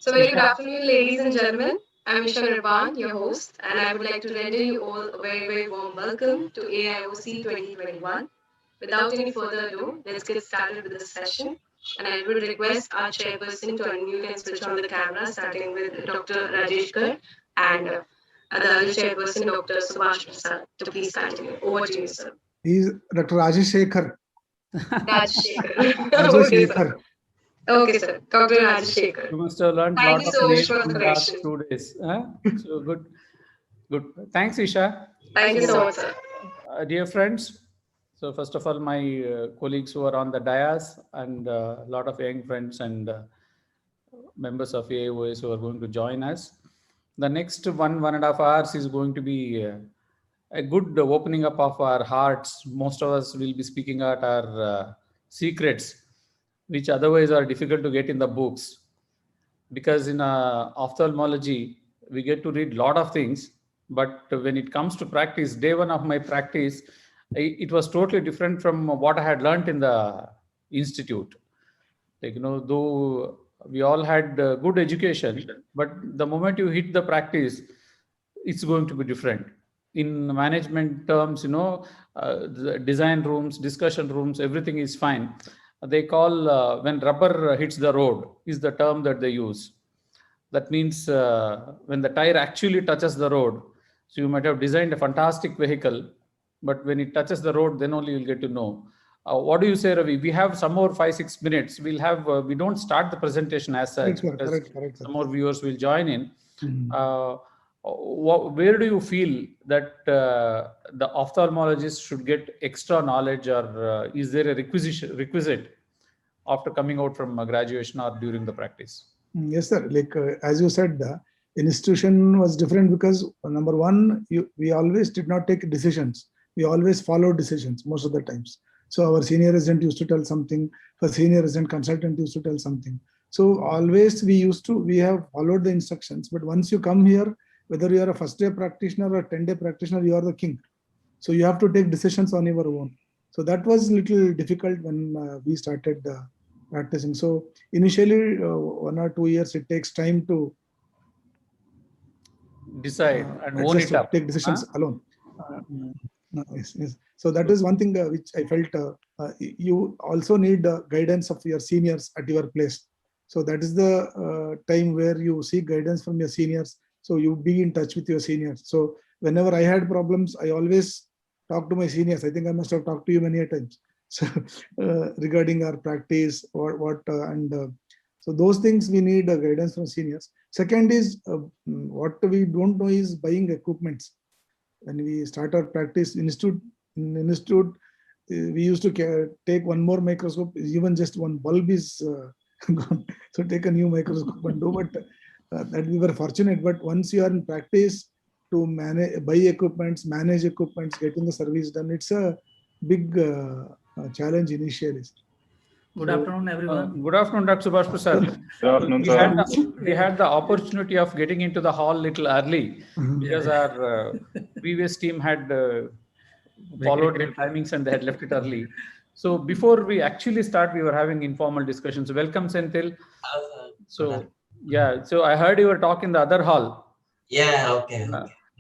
So, very good afternoon, ladies and gentlemen. I'm Misha Nirvan, your host, and I would like to render you all a very, very warm welcome to AIOC 2021. Without any further ado, let's get started with the session. And I would request our chairperson to unmute and switch on the camera, starting with Dr. Rajesh Kar and the other chairperson, Dr. Subhash Prasad, to please continue. Over to you, sir. He's Dr. Rajesh Rajshekar. Okay, sir. Rajesh. Okay, sir. Dr. Rajshekar. You must have learned a Thank lot you of so much names for the in the correction. last 2 days. Huh? So good. Good. Thanks, Isha. Thank you so much, sir. Dear friends, so first of all, my colleagues who are on the dais and a lot of young friends and members of AIOS who are going to join us. The next 1.5 hours is going to be a good opening up of our hearts. Most of us will be speaking out our secrets, which otherwise are difficult to get in the books. Because in ophthalmology, we get to read a lot of things, but when it comes to practice, day one of my practice, it was totally different from what I had learned in the institute. Like, though we all had good education, but the moment you hit the practice, it's going to be different. In management terms, the design rooms, discussion rooms, everything is fine. They call when rubber hits the road is the term that they use. That means when the tire actually touches the road. So you might have designed a fantastic vehicle, but when it touches the road, then only you'll get to know. What do you say, Ravi? We have some more 5-6 minutes. We'll have. We don't start the presentation as such. Correct. Some more viewers will join in. Where do you feel that the ophthalmologist should get extra knowledge, or is there a requisite after coming out from graduation or during the practice? Yes, sir. Like as you said, the institution was different because number one, we always did not take decisions. We always followed decisions most of the times. So our senior resident used to tell something, the senior resident consultant used to tell something. So always we have followed the instructions. But once you come here, whether you are a first-day practitioner or 10-day practitioner, you are the king. So you have to take decisions on your own. So that was a little difficult when we started practicing. So initially, 1 or 2 years, it takes time to decide and own it up. Take decisions alone. Yes. So that is one thing which I felt you also need guidance of your seniors at your place. So that is the time where you seek guidance from your seniors. So you be in touch with your seniors. So whenever I had problems, I always talk to my seniors. I think I must have talked to you many times. So regarding our practice or so those things we need guidance from seniors. Second is what we don't know is buying equipments. When we start our practice in institute, we used to take one more microscope. Even just one bulb is gone. So take a new microscope and do. But that we were fortunate. But once you are in practice to buy equipments, manage equipments, getting the service done, it's a big challenge initially. Good afternoon, everyone. Good afternoon, Dr. Subhash Prasad. Good afternoon, sir. We had the opportunity of getting into the hall little early because our previous team had followed the timings and they had left it early. So before we actually start, we were having informal discussions. Welcome, Senthil. So yeah, so I heard you were talking in the other hall. Yeah, okay.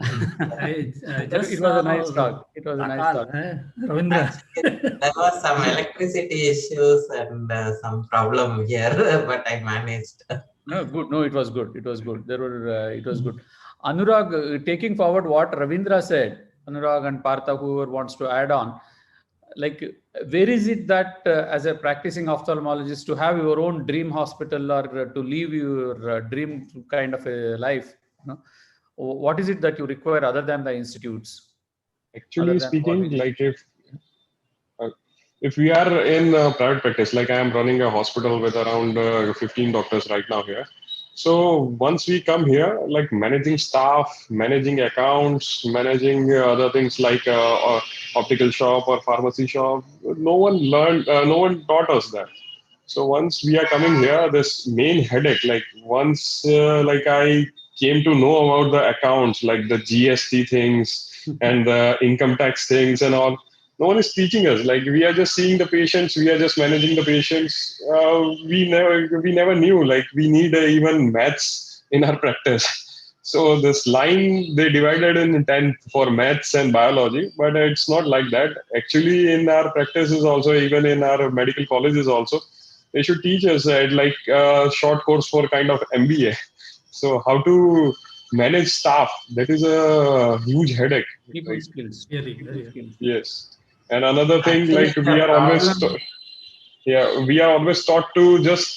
It was a nice talk. It was a nice talk. There was some electricity issues and some problem here, but I managed. No, good. No, it was good. It was good. It was good. Anurag, taking forward what Ravindra said, Anurag and Partha, whoever wants to add on, like, where is it that as a practicing ophthalmologist to have your own dream hospital or to live your dream kind of a life? What is it that you require other than the institutes? Actually speaking, like if we are in private practice, like I am running a hospital with around 15 doctors right now here. So once we come here, like managing staff, managing accounts, managing other things like optical shop or pharmacy shop, no one taught us that. So once we are coming here, this main headache, like once like I came to know about the accounts, like the GST things and the income tax things and all, No one is teaching us. Like, we are just seeing the patients, we are just managing the patients. We never knew, like, we need even maths in our practice. So this line they divided in 10 for maths and biology, but it's not like that. Actually, in our practices also, even in our medical colleges also, they should teach us like a short course for kind of MBA. So how to manage staff, that is a huge headache. People Like, skills. Really. yes. And another thing, Actually, like, the problem. we are always taught to just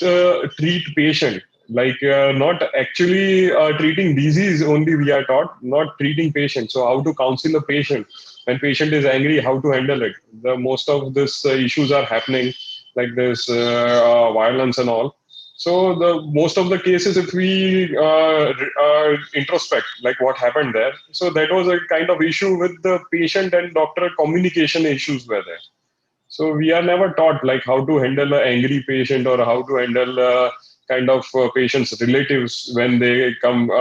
treat patient, like not actually treating disease only. We are taught not treating patient. So how to counsel a patient when patient is angry, how to handle it. The most of this issues are happening, like this violence and all. So the most of the cases, if we introspect, like what happened there, so that was a kind of issue with the patient and doctor, communication issues were there. So we are never taught like how to handle an angry patient, or how to handle kind of patient's relatives when they come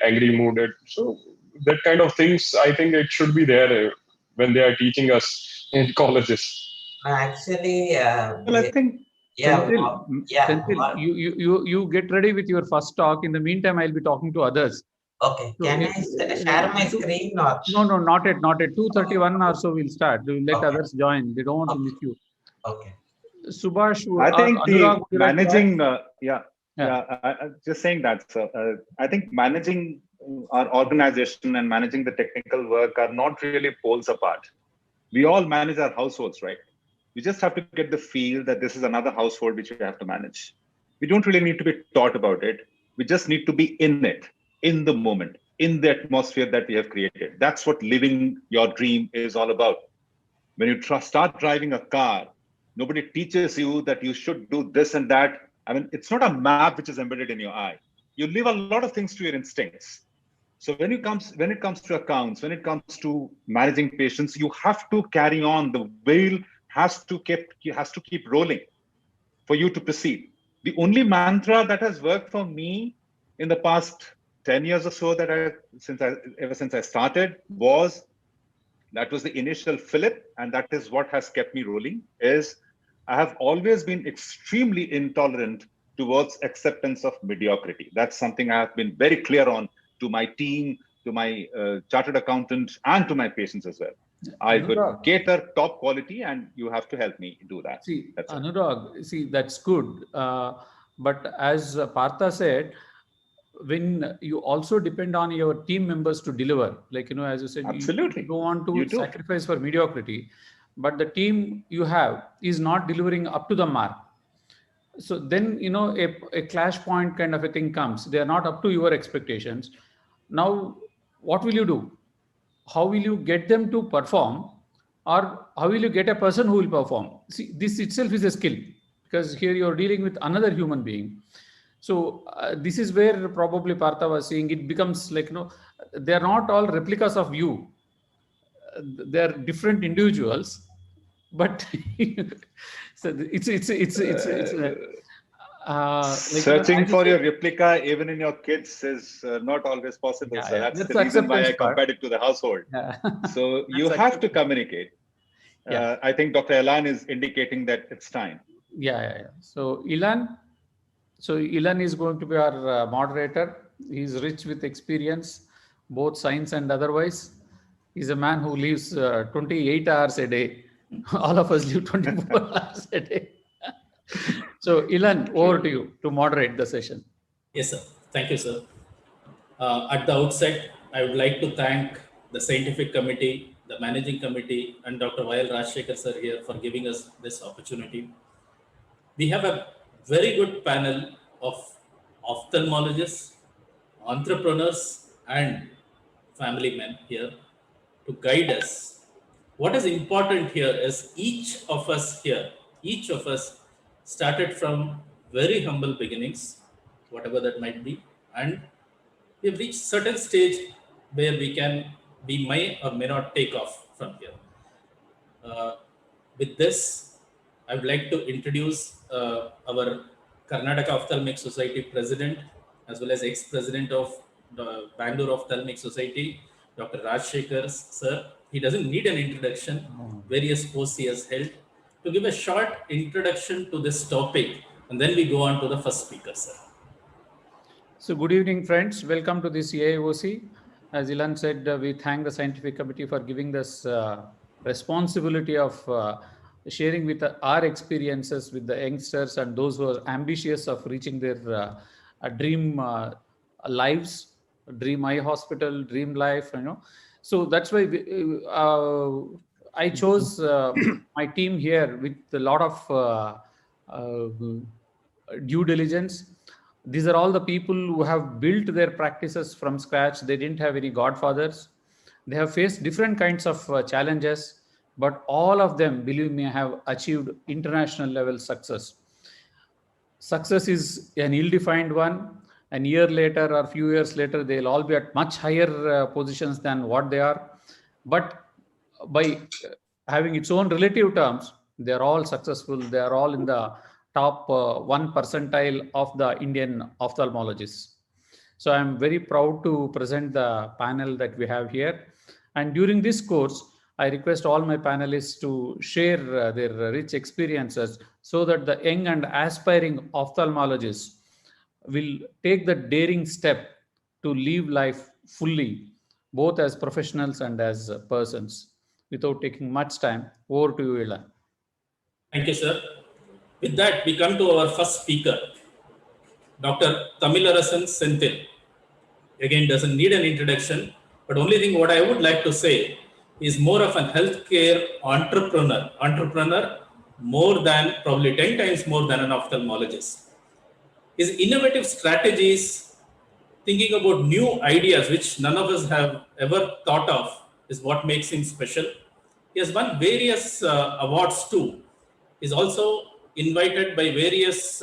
angry mooded. So that kind of things, I think it should be there when they are teaching us in colleges. Actually, Well, I think yeah, Senthil, you get ready with your first talk. In the meantime, I'll be talking to others. okay. So Can I share my screen or? No, not at 2:31 or so we'll start. We'll let Okay. others join. They don't want to miss you. Okay. Subhash, I think Anurag, the managing, just saying that, sir. I think managing our organization and managing the technical work are not really poles apart. We all manage our households, right? We just have to get the feel that this is another household which we have to manage. We don't really need to be taught about it. We just need to be in it, in the moment, in the atmosphere that we have created. That's what living your dream is all about. When you start driving a car, nobody teaches you that you should do this and that. I mean, it's not a map which is embedded in your eye. You leave a lot of things to your instincts. So when it comes to accounts, when it comes to managing patients, you have to carry on. The wheel has to keep rolling for you to proceed. The only mantra that has worked for me in the past 10 years or so ever since I started was the initial fillip, and that is what has kept me rolling. Is I have always been extremely intolerant towards acceptance of mediocrity. That's something I have been very clear on to my team, to my chartered accountant, and to my patients as well. I would cater top quality, and you have to help me do that. See, Anurag, that's good. But as Partha said, when you also depend on your team members to deliver, like, as you said, absolutely, you don't want to sacrifice for mediocrity, but the team you have is not delivering up to the mark. So then, a clash point kind of a thing comes. They are not up to your expectations. Now, what will you do? How will you get them to perform, or how will you get a person who will perform? See, this itself is a skill, because here you're dealing with another human being. So this is where probably Partha was saying it becomes like, they are not all replicas of you. They are different individuals, but so searching for your replica even in your kids is not always possible. So that's the reason why I compared it to the household. So you have to communicate. I think Dr. Ilan is indicating that it's time. So Ilan is going to be our moderator. He's rich with experience, both science and otherwise. He's a man who lives 28 hours a day. All of us live 24 hours a day. So Ilan, over to you to moderate the session. Yes, sir. Thank you, sir. At the outset, I would like to thank the scientific committee, the managing committee, and Dr. Y.L. Rajshekhar sir here for giving us this opportunity. We have a very good panel of ophthalmologists, entrepreneurs, and family men here to guide us. What is important here is each of us started from very humble beginnings, whatever that might be, and we've reached certain stage where we may or may not take off from here. With this, I would like to introduce our Karnataka Ophthalmic Society President, as well as ex-President of the Bangalore Ophthalmic Society, Dr. Rajshekhar sir. he doesn't need an introduction. Various posts he has held. To give a short introduction to this topic, and then we go on to the first speaker, sir. So good evening, friends. Welcome to this AIOC. As Ilan said, we thank the scientific committee for giving this responsibility of sharing with our experiences with the youngsters and those who are ambitious of reaching their dream lives, dream eye hospital, dream life, So that's why I chose my team here with a lot of due diligence. These are all the people who have built their practices from scratch. They didn't have any godfathers. They have faced different kinds of challenges, but all of them, believe me, have achieved international level success. Success is an ill-defined one. And year later or few years later, they'll all be at much higher positions than what they are. But by having its own relative terms, they are all successful. They are all in the top 1 percentile of the Indian ophthalmologists. So I'm very proud to present the panel that we have here. And during this course, I request all my panelists to share their rich experiences so that the young and aspiring ophthalmologists will take the daring step to live life fully, both as professionals and as persons. Without taking much time, over to you, Ilan. Thank you, sir. With that, we come to our first speaker, Dr. Tamilarasan Senthil. Again, doesn't need an introduction, but only thing what I would like to say is more of an healthcare entrepreneur more than, probably 10 times more than an ophthalmologist. His innovative strategies, thinking about new ideas which none of us have ever thought of, is what makes him special. He has won various awards too. He's also invited by various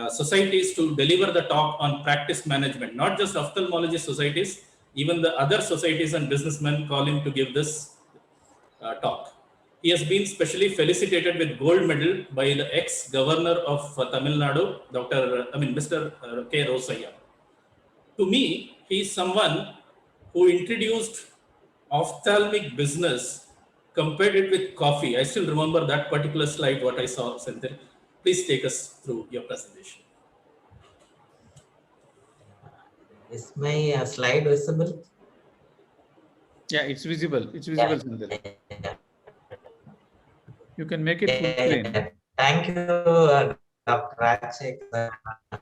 societies to deliver the talk on practice management, not just ophthalmology societies, even the other societies and businessmen call him to give this talk. He has been specially felicitated with gold medal by the ex-governor of Tamil Nadu, Mr. K. Rosaya. To me, he is someone who introduced ophthalmic business, compared it with coffee. I still remember that particular slide, what I saw, Senthil. Please take us through your presentation. Is my slide visible? Yeah, it's visible. It's visible, Senthil. You can make it full screen. Thank you, Dr. Rajek.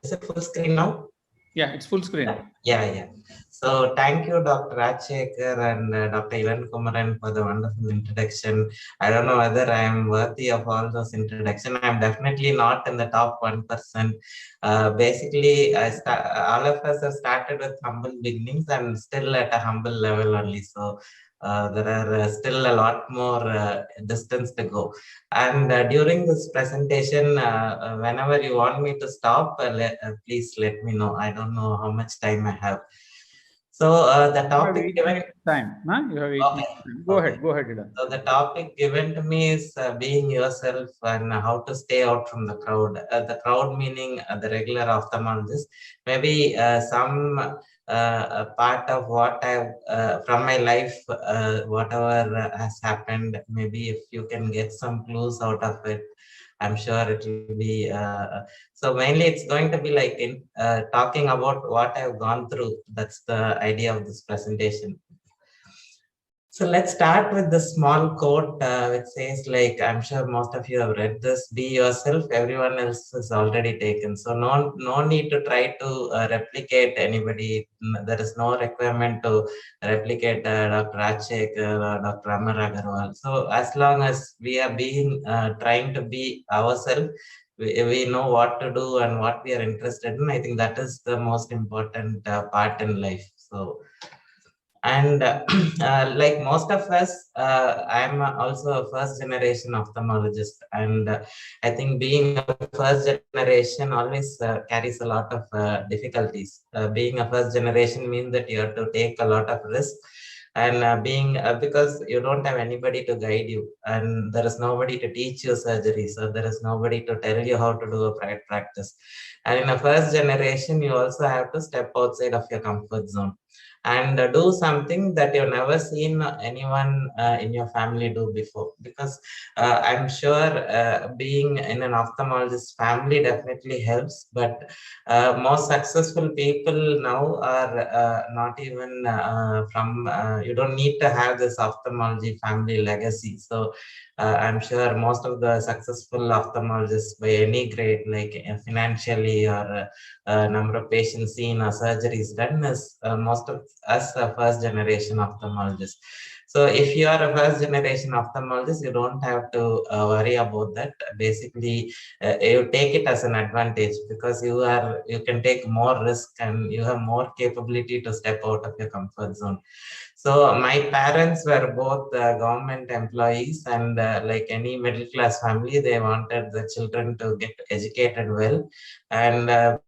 Is it full screen now? Yeah, it's full screen. Yeah. So thank you, Dr. Rajshekar and Dr. Ivan Kumaran for the wonderful introduction. I don't know whether I am worthy of all those introductions. I'm definitely not in the top 1%. Basically, all of us have started with humble beginnings and still at a humble level only. So there are still a lot more distance to go. And during this presentation, whenever you want me to stop, please let me know. I don't know how much time I have. So the topic given time. Huh? You have 8 minutes. Go ahead, Ilan. So the topic given to me is being yourself and how to stay out from the crowd. The crowd meaning the regular ophthalmologist. Maybe some part of what I've from my life, whatever has happened. Maybe if you can get some clues out of it, I'm sure it will be. So mainly it's going to be like in talking about what I've gone through. That's the idea of this presentation. So let's start with the small quote which says, like, I'm sure most of you have read this: be yourself, everyone else is already taken. So no need to try to replicate anybody. There is no requirement to replicate Dr. Rajshekar or Dr. Anurag Mishra. So as long as we are being trying to be ourselves, we know what to do and what we are interested in. I think that is the most important part in life. So. And like most of us, I'm also a first generation ophthalmologist, and I think being a first generation always carries a lot of difficulties. Being a first generation means that you have to take a lot of risk, and because you don't have anybody to guide you, and there is nobody to teach you surgery, so there is nobody to tell you how to do a private practice. And in a first generation, you also have to step outside of your comfort zone. and do something that you've never seen anyone in your family do before. Because I'm sure being in an ophthalmologist family definitely helps, but most successful people now are not even from, you don't need to have this ophthalmology family legacy. So I'm sure most of the successful ophthalmologists by any grade, like financially or number of patients seen or surgeries done, is most of us are first generation ophthalmologists. So if you are a first generation ophthalmologist, you don't have to worry about that. Basically, you take it as an advantage because you can take more risk and you have more capability to step out of your comfort zone. So my parents were both government employees, and like any middle class family, they wanted the children to get educated well. And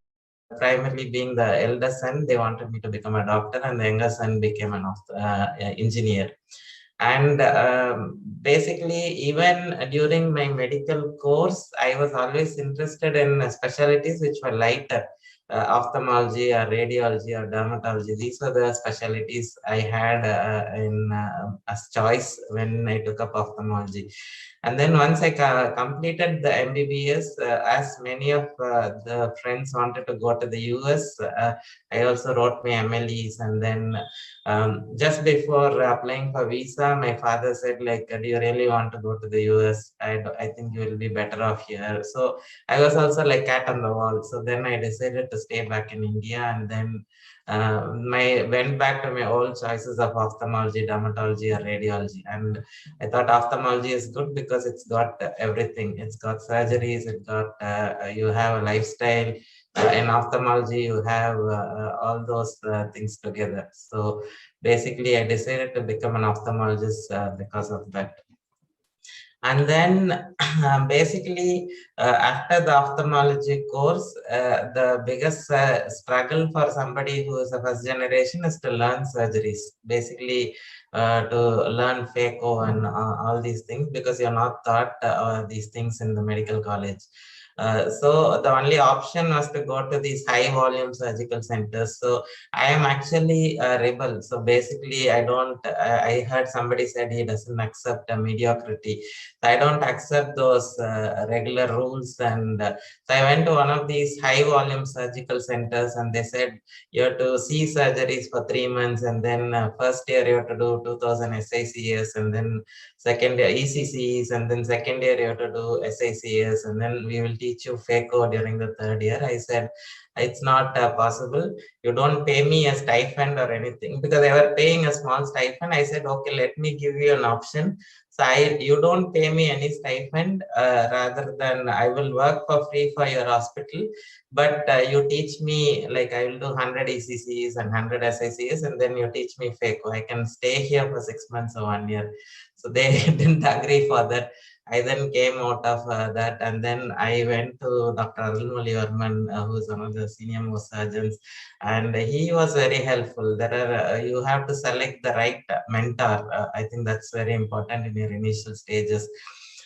primarily being the eldest son, they wanted me to become a doctor, and the younger son became an engineer. And basically, even during my medical course, I was always interested in specialties which were lighter. Ophthalmology or radiology or dermatology. These were the specialties I had as choice when I took up ophthalmology. And then once I completed the MBBS, as many of the friends wanted to go to the US, I also wrote my MLEs. And then just before applying for visa, my father said, like, do you really want to go to the US? I think you will be better off here. So I was also like cat on the wall. So then I decided to stay back in India, and then went back to my old choices of ophthalmology, dermatology, or radiology. And I thought ophthalmology is good because it's got everything. It's got surgeries, it's got you have a lifestyle. In ophthalmology, you have all those things together. So basically, I decided to become an ophthalmologist because of that. And then basically, after the ophthalmology course, the biggest struggle for somebody who is a first generation is to learn surgeries. Basically, to learn phaco and all these things, because you're not taught these things in the medical college. So the only option was to go to these high volume surgical centers. So I am actually a rebel. So basically, I heard somebody said he doesn't accept a mediocrity. So I don't accept those regular rules. And so I went to one of these high volume surgical centers, and they said you have to see surgeries for 3 months. And then first year you have to do 2000 SICS, and then second year ECCs, and then second year you have to do SICS, and then we will teach you phaco during the third year. I said, it's not possible. You don't pay me a stipend or anything, because they were paying a small stipend. I said, okay, let me give you an option. So you don't pay me any stipend, rather than I will work for free for your hospital, but you teach me, like I will do 100 ECCs and 100 SICs, and then you teach me phaco. I can stay here for 6 months or 1 year. So they didn't agree for that. I then came out of that, and then I went to Dr. Arulmozhi Varman, who is one of the senior most surgeons, and he was very helpful. There are you have to select the right mentor. I think that's very important in your initial stages.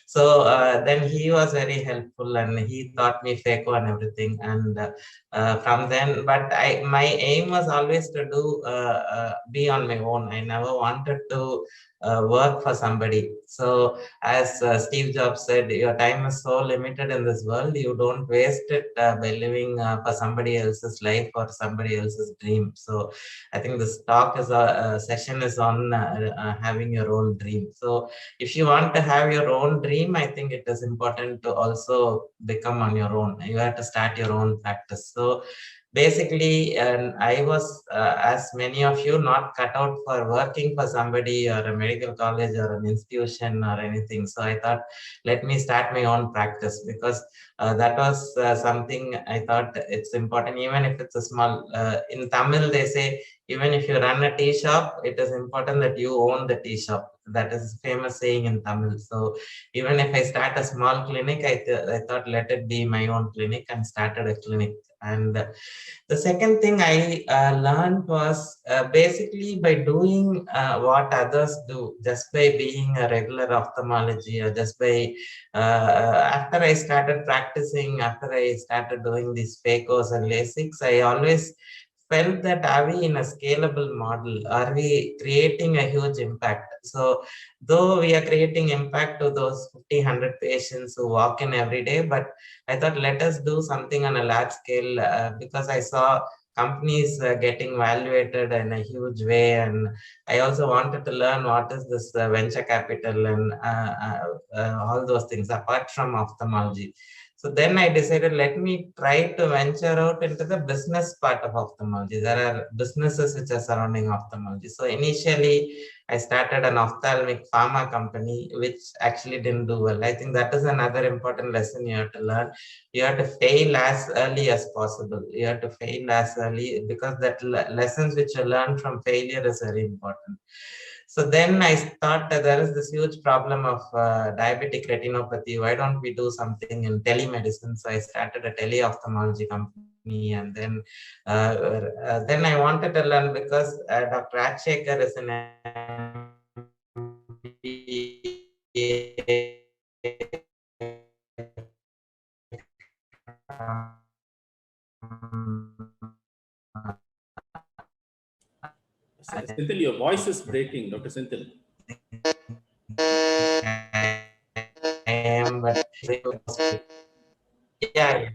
So then he was very helpful, and he taught me phaco and everything. And from then, but my aim was always to do be on my own. I never wanted to work for somebody. So as Steve Jobs said, your time is so limited in this world, you don't waste it by living for somebody else's life or somebody else's dream. So I think this talk is session is on having your own dream. So if you want to have your own dream, I think it is important to also become on your own. You have to start your own practice. So basically, I was, as many of you, not cut out for working for somebody or a medical college or an institution or anything. So I thought, let me start my own practice, because that was something I thought it's important, even if it's a small, in Tamil, they say, even if you run a tea shop, it is important that you own the tea shop. That is a famous saying in Tamil. So even if I start a small clinic, I thought, let it be my own clinic, and started a clinic. And the second thing I learned was basically by doing what others do, just by being a regular ophthalmology, or just by after I started practicing, after I started doing these phacos and LASIKs, I always felt that are we in a scalable model? Are we creating a huge impact? So though we are creating impact to those 50, 100 patients who walk in every day, but I thought let us do something on a large scale because I saw companies getting valuated in a huge way, and I also wanted to learn what is this venture capital and all those things apart from ophthalmology. So then I decided, let me try to venture out into the business part of ophthalmology. There are businesses which are surrounding ophthalmology. So initially, I started an ophthalmic pharma company, which actually didn't do well. I think that is another important lesson you have to learn. You have to fail as early as possible. You have to fail as early because that lessons which you learn from failure is very important. So then I thought that there is this huge problem of diabetic retinopathy. Why don't we do something in telemedicine? So I started a teleophthalmology company, and then I wanted to learn because Dr. Rajshekhar is an Senthil, your voice is breaking, Dr. Senthil. Yeah,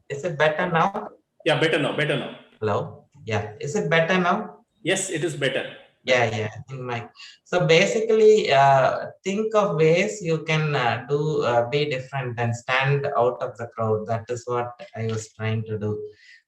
is it better now? Yeah, better now, better now. Hello? Yeah, is it better now? Yes, it is better. Yeah. So basically, think of ways you can be different and stand out of the crowd. That is what I was trying to do,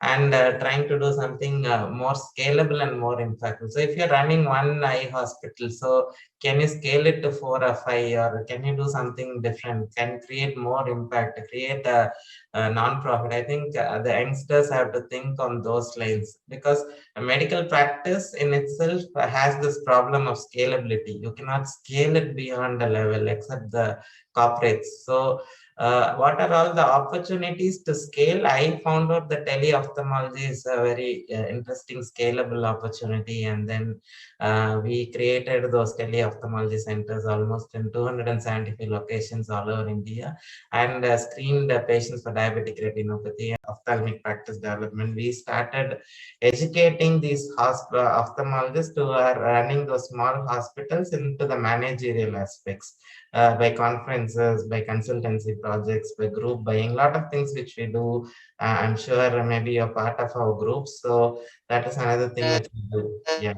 and trying to do something more scalable and more impactful. So if you're running one eye hospital, so can you scale it to 4 or 5, or can you do something different? Can create more impact, create a non-profit? I think the youngsters have to think on those lines, because a medical practice in itself has this problem of scalability. You cannot scale it beyond a level except the corporates. So what are all the opportunities to scale? I found out that teleophthalmology is a very interesting scalable opportunity, and then we created those teleophthalmology centers almost in 275 locations all over India, and screened patients for diabetic retinopathy and ophthalmic practice development. We started educating these ophthalmologists who are running those small hospitals into the managerial aspects. By conferences, by consultancy projects, by group buying, a lot of things which we do. I'm sure maybe you're part of our group. So that is another thing which we do. Yeah.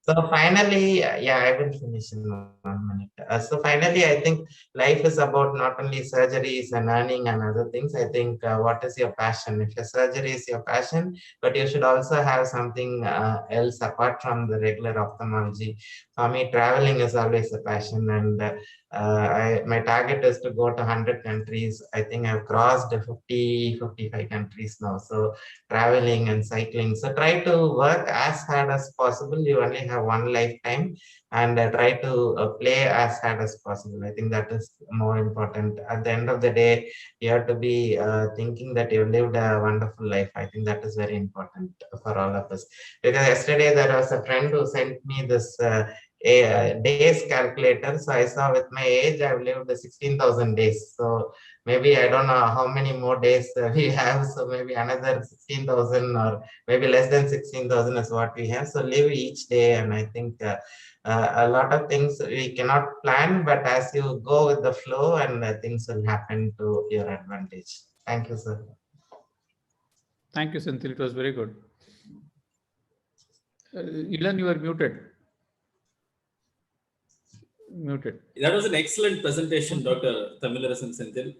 So finally, I will finish in 1 minute. So finally, I think life is about not only surgeries and earning and other things. I think what is your passion? If your surgery is your passion, but you should also have something else apart from the regular ophthalmology. For me, traveling is always a passion, and my target is to go to 100 countries. I think I've crossed 50, 55 countries now. So traveling and cycling. So try to work as hard as possible. You only have one lifetime, and try to play as hard as possible. I think that is more important. At the end of the day, you have to be thinking that you lived a wonderful life. I think that is very important for all of us. Because yesterday there was a friend who sent me this a days calculator. So I saw with my age, I've lived 16,000 days. So maybe I don't know how many more days we have. So maybe another 16,000 or maybe less than 16,000 is what we have. So live each day. And I think a lot of things we cannot plan, but as you go with the flow, and things will happen to your advantage. Thank you, sir. Thank you, Senthil. It was very good. Ilan, you are muted. That was an excellent presentation, Dr. Thamilarasan Senthil.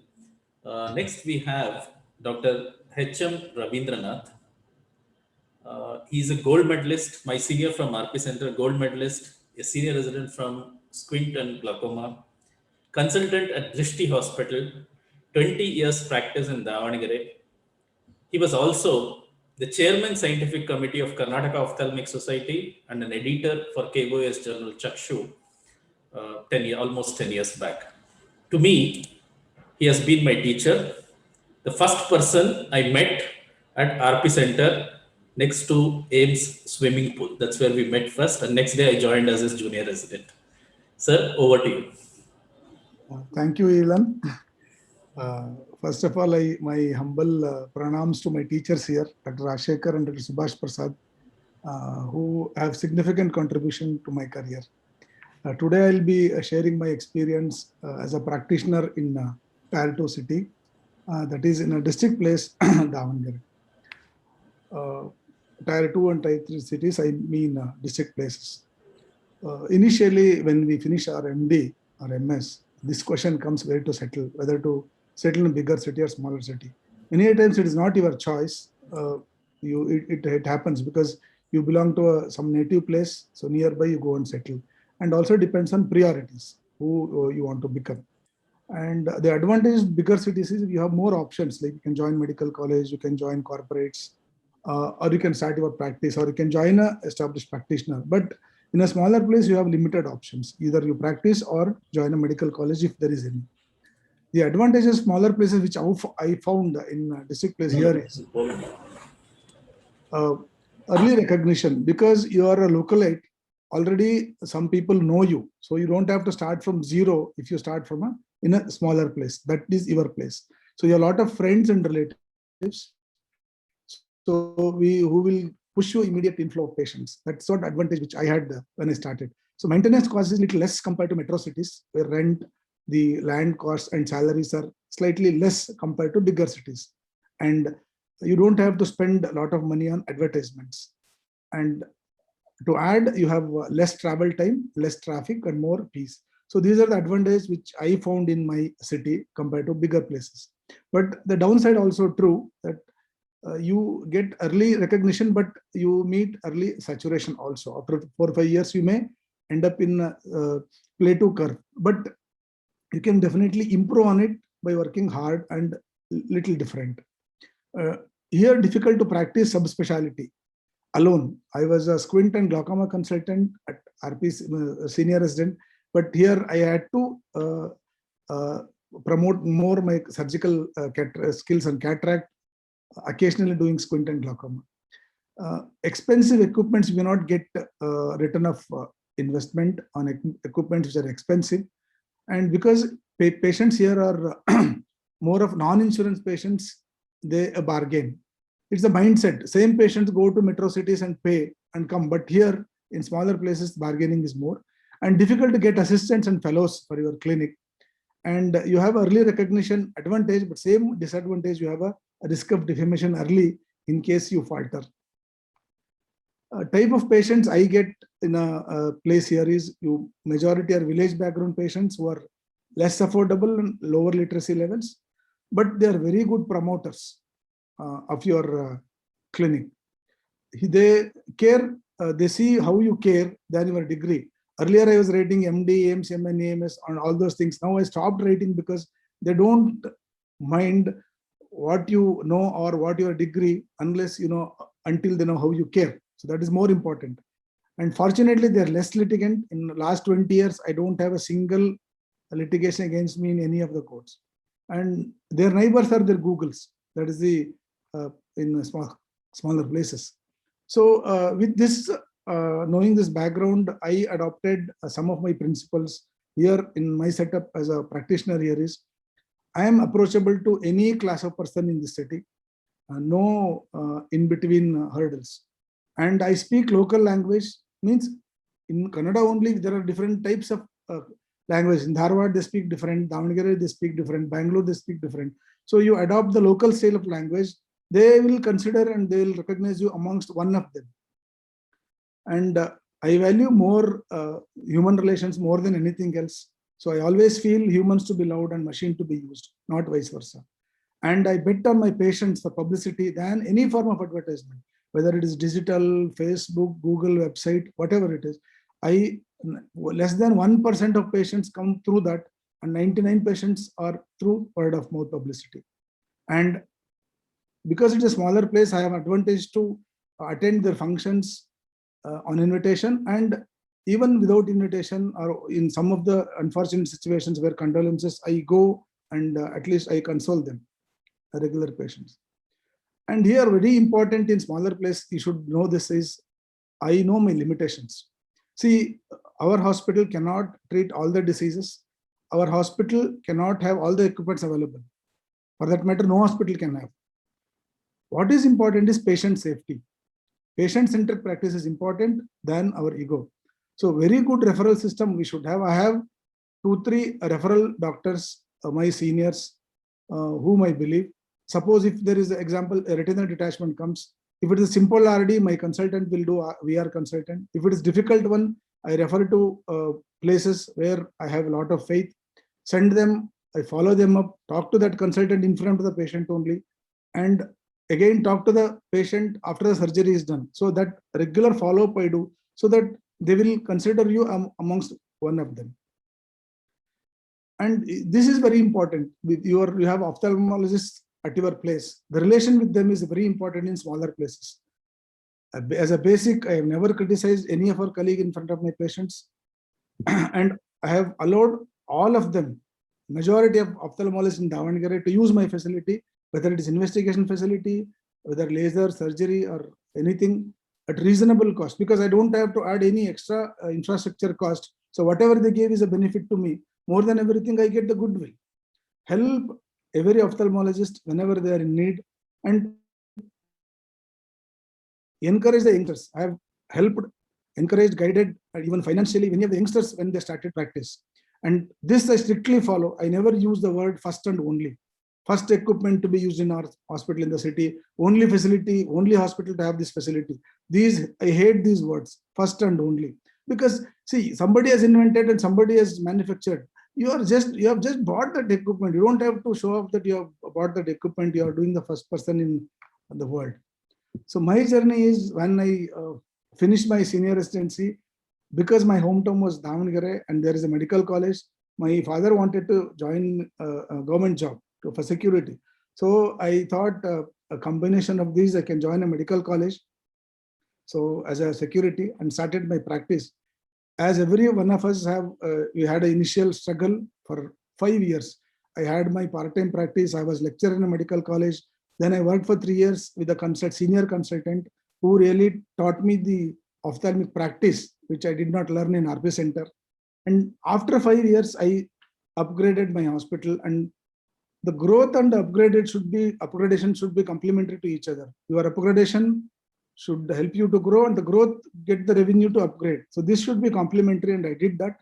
Next, we have Dr. Hecham Ravindranath. He's a gold medalist, my senior from RP Center, gold medalist, a senior resident from Squint and Glaucoma, consultant at Drishti Hospital, 20 years practice in Davanagere. He was also the chairman scientific committee of Karnataka Ophthalmic Society and an editor for KOS journal Chakshu, almost 10 years back. To me, he has been my teacher. The first person I met at RP Center next to Ames swimming pool. That's where we met first. And next day I joined as his junior resident. Sir, over to you. Thank you, Ilan. First of all, my humble pranams to my teachers here, Dr. Rashekar and Dr. Subhash Prasad, who have significant contribution to my career. Today, I'll be sharing my experience as a practitioner in Tier 2 city, that is in a district place, Davangere. Tier 2 and Tier 3 cities, I mean district places. Initially, when we finish our MD or MS, this question comes where to settle, whether to settle in a bigger city or smaller city. Many times it is not your choice. It happens because you belong to some native place, so nearby you go and settle. And also depends on priorities, who you want to become. And the advantage of bigger cities is you have more options, like you can join medical college, you can join corporates, or you can start your practice, or you can join an established practitioner. But in a smaller place, you have limited options. Either you practice or join a medical college if there is any. The advantage of smaller places, which I found in district place here, is early recognition. Because you are a localite, already some people know you. So you don't have to start from zero if you start from in a smaller place. That is your place. So you have a lot of friends and relatives. So who will push you immediate inflow of patients. That's what advantage which I had when I started. So maintenance cost is little less compared to metro cities, where rent, the land costs and salaries are slightly less compared to bigger cities. And you don't have to spend a lot of money on advertisements. And to add, you have less travel time, less traffic, and more peace. So these are the advantages which I found in my city compared to bigger places. But the downside also true that you get early recognition, but you meet early saturation also. After 4 or 5 years, you may end up in a plateau curve. But you can definitely improve on it by working hard and little different. Here, difficult to practice subspecialty alone. I was a squint and glaucoma consultant at RP senior resident, but here I had to promote more my surgical skills and cataract, occasionally doing squint and glaucoma. Expensive equipments may not get return of investment on equipments which are expensive. And because patients here are more of non-insurance patients, they bargain. It's a mindset. Same patients go to metro cities and pay and come. But here in smaller places, bargaining is more. And difficult to get assistants and fellows for your clinic. And you have early recognition advantage, but same disadvantage, you have a risk of defamation early in case you falter. Type of patients I get in a place here is majority are village background patients who are less affordable and lower literacy levels, but they are very good promoters of your clinic. They care, they see how you care than your degree. Earlier, I was writing MD, AIMS, MN, AMS, and all those things. Now I stopped writing because they don't mind what you know or what your degree, unless you know, until they know how you care. So that is more important. And fortunately, they're less litigant. In the last 20 years, I don't have a single litigation against me in any of the courts. And their neighbors are their Googles. That is the in smaller places. So with this, knowing this background, I adopted some of my principles here in my setup as a practitioner. Here is, I am approachable to any class of person in this city, no in-between hurdles. And I speak local language, means in Kannada only, there are different types of language. In Dharwad, they speak different, Davangere, they speak different, Bangalore, they speak different. So you adopt the local style of language, they will consider and they will recognize you amongst one of them. And I value more human relations more than anything else. So I always feel humans to be loved and machine to be used, not vice versa. And I bet on my patients for publicity than any form of advertisement, whether it is digital, Facebook, Google website, whatever it is. Less than 1% of patients come through that, and 99 patients are through word of mouth publicity. And because it's a smaller place, I have advantage to attend their functions on invitation, and even without invitation, or in some of the unfortunate situations where condolences, I go and at least I console them, regular patients. And here, very important in smaller place, you should know this is, I know my limitations. See, our hospital cannot treat all the diseases. Our hospital cannot have all the equipments available. For that matter, no hospital can have. What is important is patient safety. Patient-centric practice is important than our ego. So very good referral system we should have. I have 2-3 referral doctors, my seniors, whom I believe. Suppose if there is an example, a retinal detachment comes, if it is a simple RD, my consultant will do VR consultant. If it is difficult one, I refer to places where I have a lot of faith, send them, I follow them up, talk to that consultant in front of the patient only, and again talk to the patient after the surgery is done. So that regular follow-up I do, so that they will consider you amongst one of them. And this is very important. With you have ophthalmologists at your place. The relation with them is very important in smaller places. As a basic, I have never criticized any of our colleagues in front of my patients. And I have allowed all of them, majority of ophthalmologists in Davangere, to use my facility, whether it is investigation facility, whether laser, surgery, or anything at reasonable cost, because I don't have to add any extra infrastructure cost. So whatever they give is a benefit to me. More than everything, I get the goodwill. Help every ophthalmologist whenever they are in need, and encourage the youngsters. I have helped, encouraged, guided, even financially, many of the youngsters when they started practice. And this I strictly follow. I never use the word first and only. First equipment to be used in our hospital in the city, only facility, only hospital to have this facility. These, I hate these words, first and only. Because see, somebody has invented and somebody has manufactured. You have just bought that equipment. You don't have to show off that you have bought that equipment. You are doing the first person in the world. So my journey is, when I finished my senior residency, because my hometown was Davangere and there is a medical college, my father wanted to join a government job for security. So I thought a combination of these, I can join a medical college. So as a security, and started my practice. As every one of us have, we had an initial struggle for 5 years. I had my part-time practice. I was lecturer in a medical college. Then I worked for 3 years with a senior consultant who really taught me the ophthalmic practice, which I did not learn in RP Center. And after 5 years, I upgraded my hospital, and the growth and the upgradation should be complementary to each other. Your upgradation should help you to grow, and the growth get the revenue to upgrade. So this should be complementary, and I did that.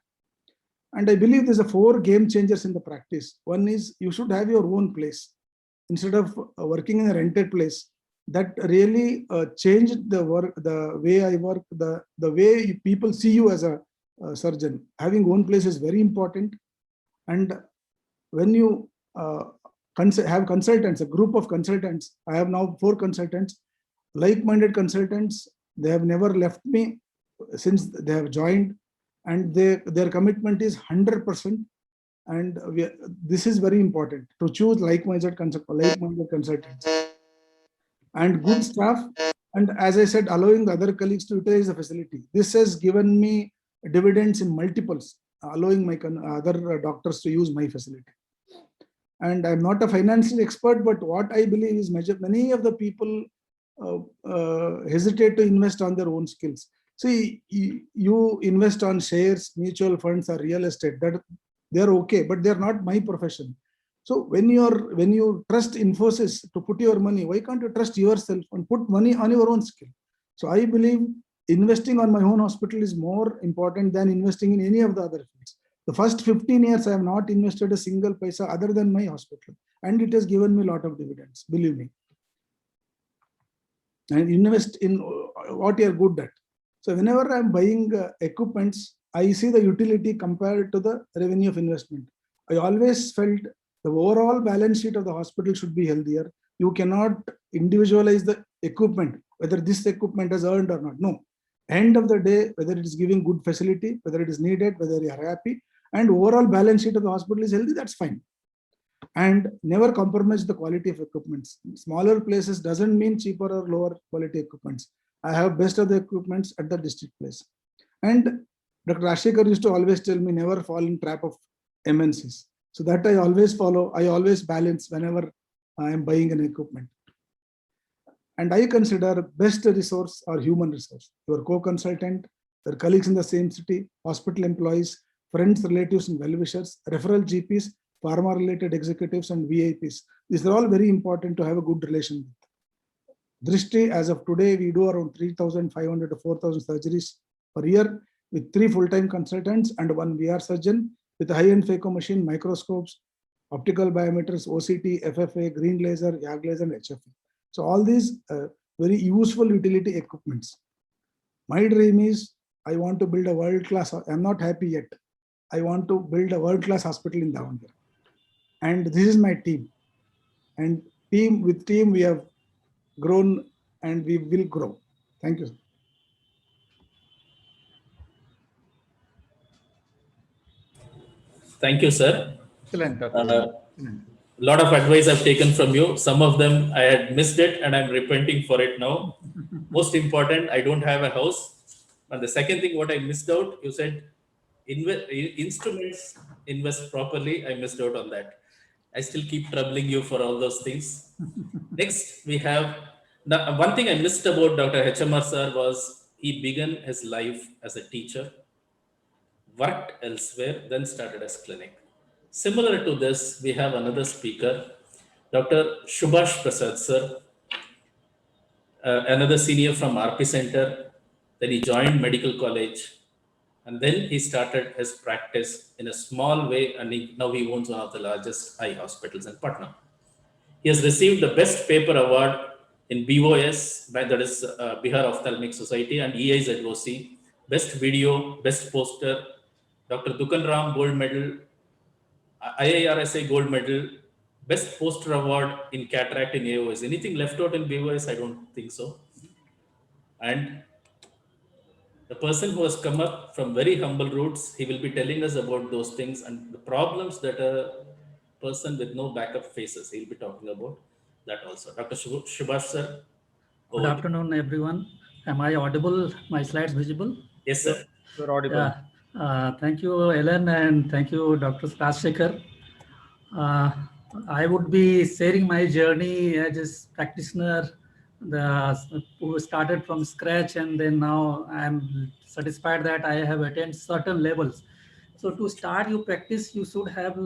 And I believe there's 4 game changers in the practice. One is you should have your own place instead of working in a rented place. That really changed the work, the way I work, the way people see you as a surgeon. Having own place is very important. And when you have consultants, a group of consultants, I have now 4 consultants, like-minded consultants. They have never left me since they have joined, and their commitment is 100%. And this is very important, to choose like-minded consultants and good staff. And as I said, allowing the other colleagues to utilize the facility. This has given me dividends in multiples, allowing my other doctors to use my facility. And I'm not a financial expert, but what I believe is many of the people hesitate to invest on their own skills. See, you invest on shares, mutual funds, or real estate. That they're okay, but they're not my profession. So when you trust Infosys to put your money, why can't you trust yourself and put money on your own skill? So I believe investing on my own hospital is more important than investing in any of the other fields. The first 15 years, I have not invested a single paisa other than my hospital, and it has given me a lot of dividends, believe me. And invest in what you are good at. So whenever I'm buying equipments, I see the utility compared to the revenue of investment. I always felt the overall balance sheet of the hospital should be healthier. You cannot individualize the equipment, whether this equipment has earned or not. No. End of the day, whether it is giving good facility, whether it is needed, whether you are happy, and overall balance sheet of the hospital is healthy, that's fine. And never compromise the quality of equipments. Smaller places doesn't mean cheaper or lower quality equipments. I have best of the equipments at the district place. And Dr. Ashekar used to always tell me, never fall in trap of MNCs. So that I always follow, I always balance whenever I am buying an equipment. And I consider best resource or human resource. Your co-consultant, your colleagues in the same city, hospital employees, friends, relatives, and well-wishers, referral GPs, pharma-related executives and VIPs. These are all very important to have a good relation with. Drishti, as of today, we do around 3,500 to 4,000 surgeries per year with 3 full-time consultants and 1 VR surgeon with a high-end phaco machine, microscopes, optical biometers, OCT, FFA, green laser, YAG laser, and HFA. So all these very useful utility equipments. My dream is I want to build a world-class, I'm not happy yet. I want to build a world-class hospital in Davangere. And this is my team. And with team, we have grown and we will grow. Thank you. Thank you, sir. Excellent. A lot of advice I've taken from you. Some of them I had missed it and I'm repenting for it now. Most important, I don't have a house. And the second thing, what I missed out, you said instruments invest properly. I missed out on that. I still keep troubling you for all those things. Next, we have one thing I missed about Dr. Hecham sir was he began his life as a teacher, worked elsewhere, then started as clinic. Similar to this, we have another speaker, Dr. Subhash Prasad sir, another senior from RP Center. Then he joined medical college, and then he started his practice in a small way, and now he owns one of the largest eye hospitals in Patna. He has received the Best Paper Award in BOS, that is Bihar Ophthalmic Society, and AIOC, Best Video, Best Poster, Dr. Dukan Ram Gold Medal, IIRSA Gold Medal, Best Poster Award in Cataract in AOS. Anything left out in BOS? I don't think so. And the person who has come up from very humble roots, he will be telling us about those things and the problems that a person with no backup faces. He'll be talking about that also. Dr. Subhash sir. Good afternoon, everyone. Am I audible? My slides visible? Yes, sir. You're audible. Yeah. Thank you, Ellen, and thank you, Dr. Rajshekhar. I would be sharing my journey as a practitioner who started from scratch, and then now I'm satisfied that I have attained certain levels. So to start your practice, you should have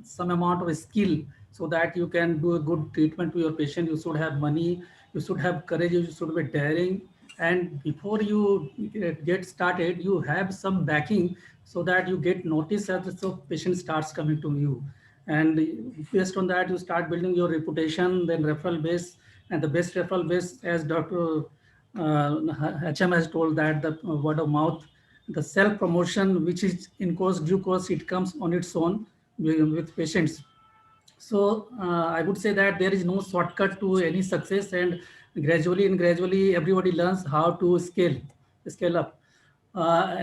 some amount of skill so that you can do a good treatment to your patient. You should have money, you should have courage, you should be daring. And before you get started, you have some backing so that you get noticed as the patient starts coming to you. And based on that, you start building your reputation, then referral base. And the best referral base, as Dr. Hecham has told, that the word of mouth, the self-promotion, which is in course, due course, it comes on its own with patients. So I would say that there is no shortcut to any success, and gradually everybody learns how to scale up.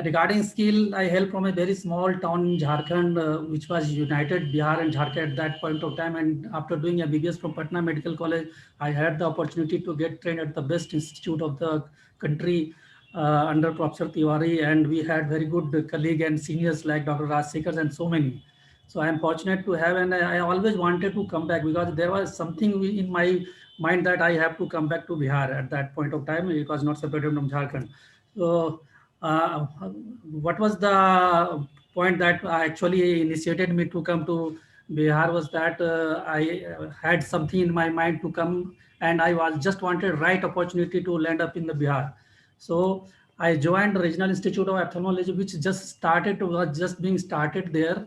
Regarding skill, I hail from a very small town in Jharkhand, which was united Bihar and Jharkhand at that point of time. And after doing MBBS from Patna Medical College, I had the opportunity to get trained at the best institute of the country under Professor Tiwari, and we had very good colleagues and seniors like Dr. Rajshekhar and so many. So I am fortunate to have, and I always wanted to come back because there was something in my mind that I have to come back to Bihar at that point of time. It was not separated from Jharkhand. So what was the point that actually initiated me to come to Bihar was that I had something in my mind to come, and I was just wanted right opportunity to land up in the Bihar. So I joined the Regional Institute of Ophthalmology, which was just being started there.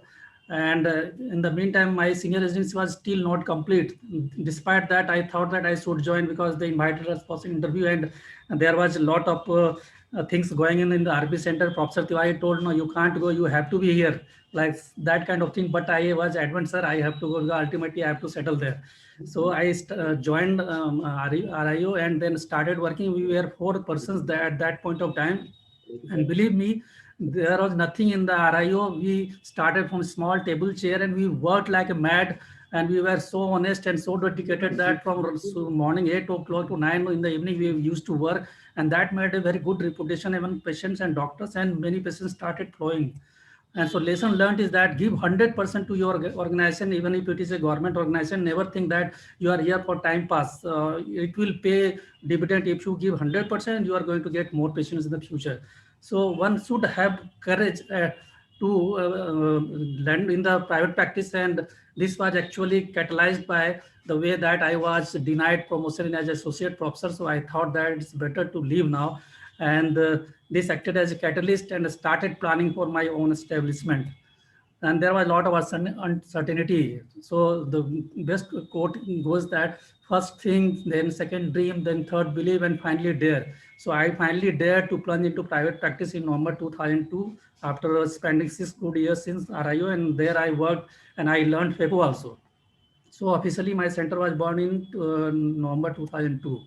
And in the meantime, my senior residency was still not complete. Despite that, I thought that I should join because they invited us for an interview, and there was a lot of things going in the RP Center. Professor Tiwari told, no, you can't go, you have to be here, like that kind of thing. But I was adamant, sir, I have to go, ultimately I have to settle there. So I joined RIO and then started working. We were 4 persons there at that point of time. And believe me, there was nothing in the RIO. We started from a small table chair and we worked like a mad. And we were so honest and so dedicated that from morning 8 o'clock to 9 in the evening, we used to work. And that made a very good reputation among patients and doctors, and many patients started flowing. And so lesson learned is that give 100% to your organization, even if it is a government organization. Never think that you are here for time pass. It will pay dividend. If you give 100%, you are going to get more patients in the future. So one should have courage to land in the private practice, and this was actually catalyzed by the way that I was denied promotion as associate professor. So I thought that it's better to leave now, and this acted as a catalyst and started planning for my own establishment. And there was a lot of uncertainty. So the best quote goes that first thing, then second dream, then third believe, and finally dare. So I finally dared to plunge into private practice in November 2002 after spending 6 good years since RIO, and there I worked and I learned FECO also. So officially my center was born in November 2002.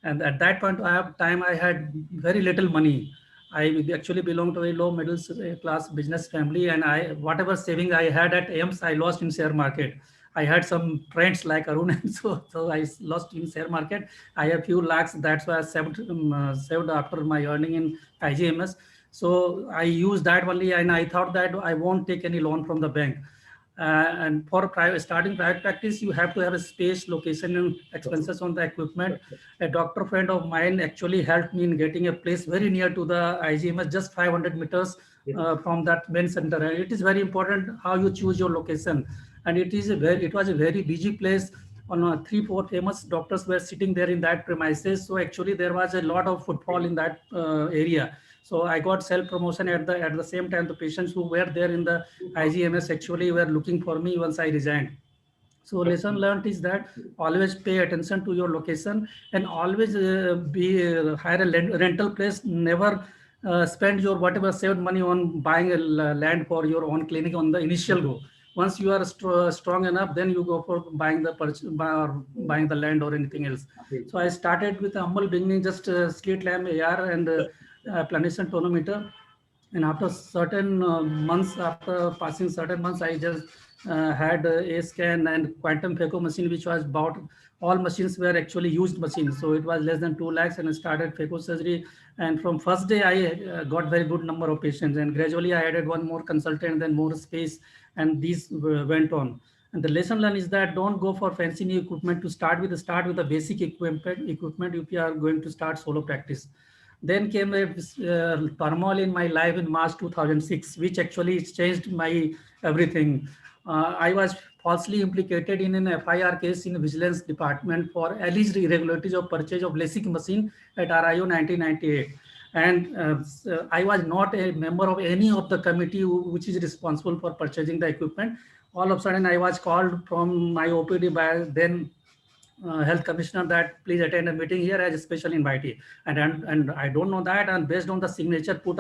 And at that point of time, I had very little money. I actually belong to a low middle class business family, and whatever saving I had at AIMS, I lost in share market. I had some friends like Arun, and so I lost in share market. I have few lakhs. That's why I saved after my earning in IGMS. So I used that only, and I thought that I won't take any loan from the bank. And for starting private practice, you have to have a space, location, and expenses on the equipment. A doctor friend of mine actually helped me in getting a place very near to the IGMS, just 500 meters from that main center. And it is very important how you choose your location. And it was a very busy place. On 3-4 famous doctors were sitting there in that premises. So actually there was a lot of footfall in that area. So I got self-promotion at the same time. The patients who were there in the IGMS actually were looking for me once I resigned. So lesson learned is that always pay attention to your location, and always hire a rental place. Never spend your whatever saved money on buying a land for your own clinic on the initial go. Once you are strong enough, then you go for buying the land or anything else. So I started with a humble beginning, just slit lamp AR and planation tonometer. And after certain months, after passing certain months, I just had a scan and quantum phaco machine, which was bought. All machines were actually used machines. So it was less than 2 lakhs, and I started phaco surgery. And from first day, I got very good number of patients. And gradually I added one more consultant, then more space, and these went on. And the lesson learned is that don't go for fancy new equipment to start with. Start with the basic equipment if you are going to start solo practice. Then came a turmoil in my life in March 2006, which actually changed my everything. I was falsely implicated in an FIR case in the Vigilance Department for alleged irregularities of purchase of LASIK machine at RIO 1998. And I was not a member of any of the committee which is responsible for purchasing the equipment. All of a sudden, I was called from my OPD by then health commissioner that please attend a meeting here as a special invitee, and I don't know that, and based on the signature put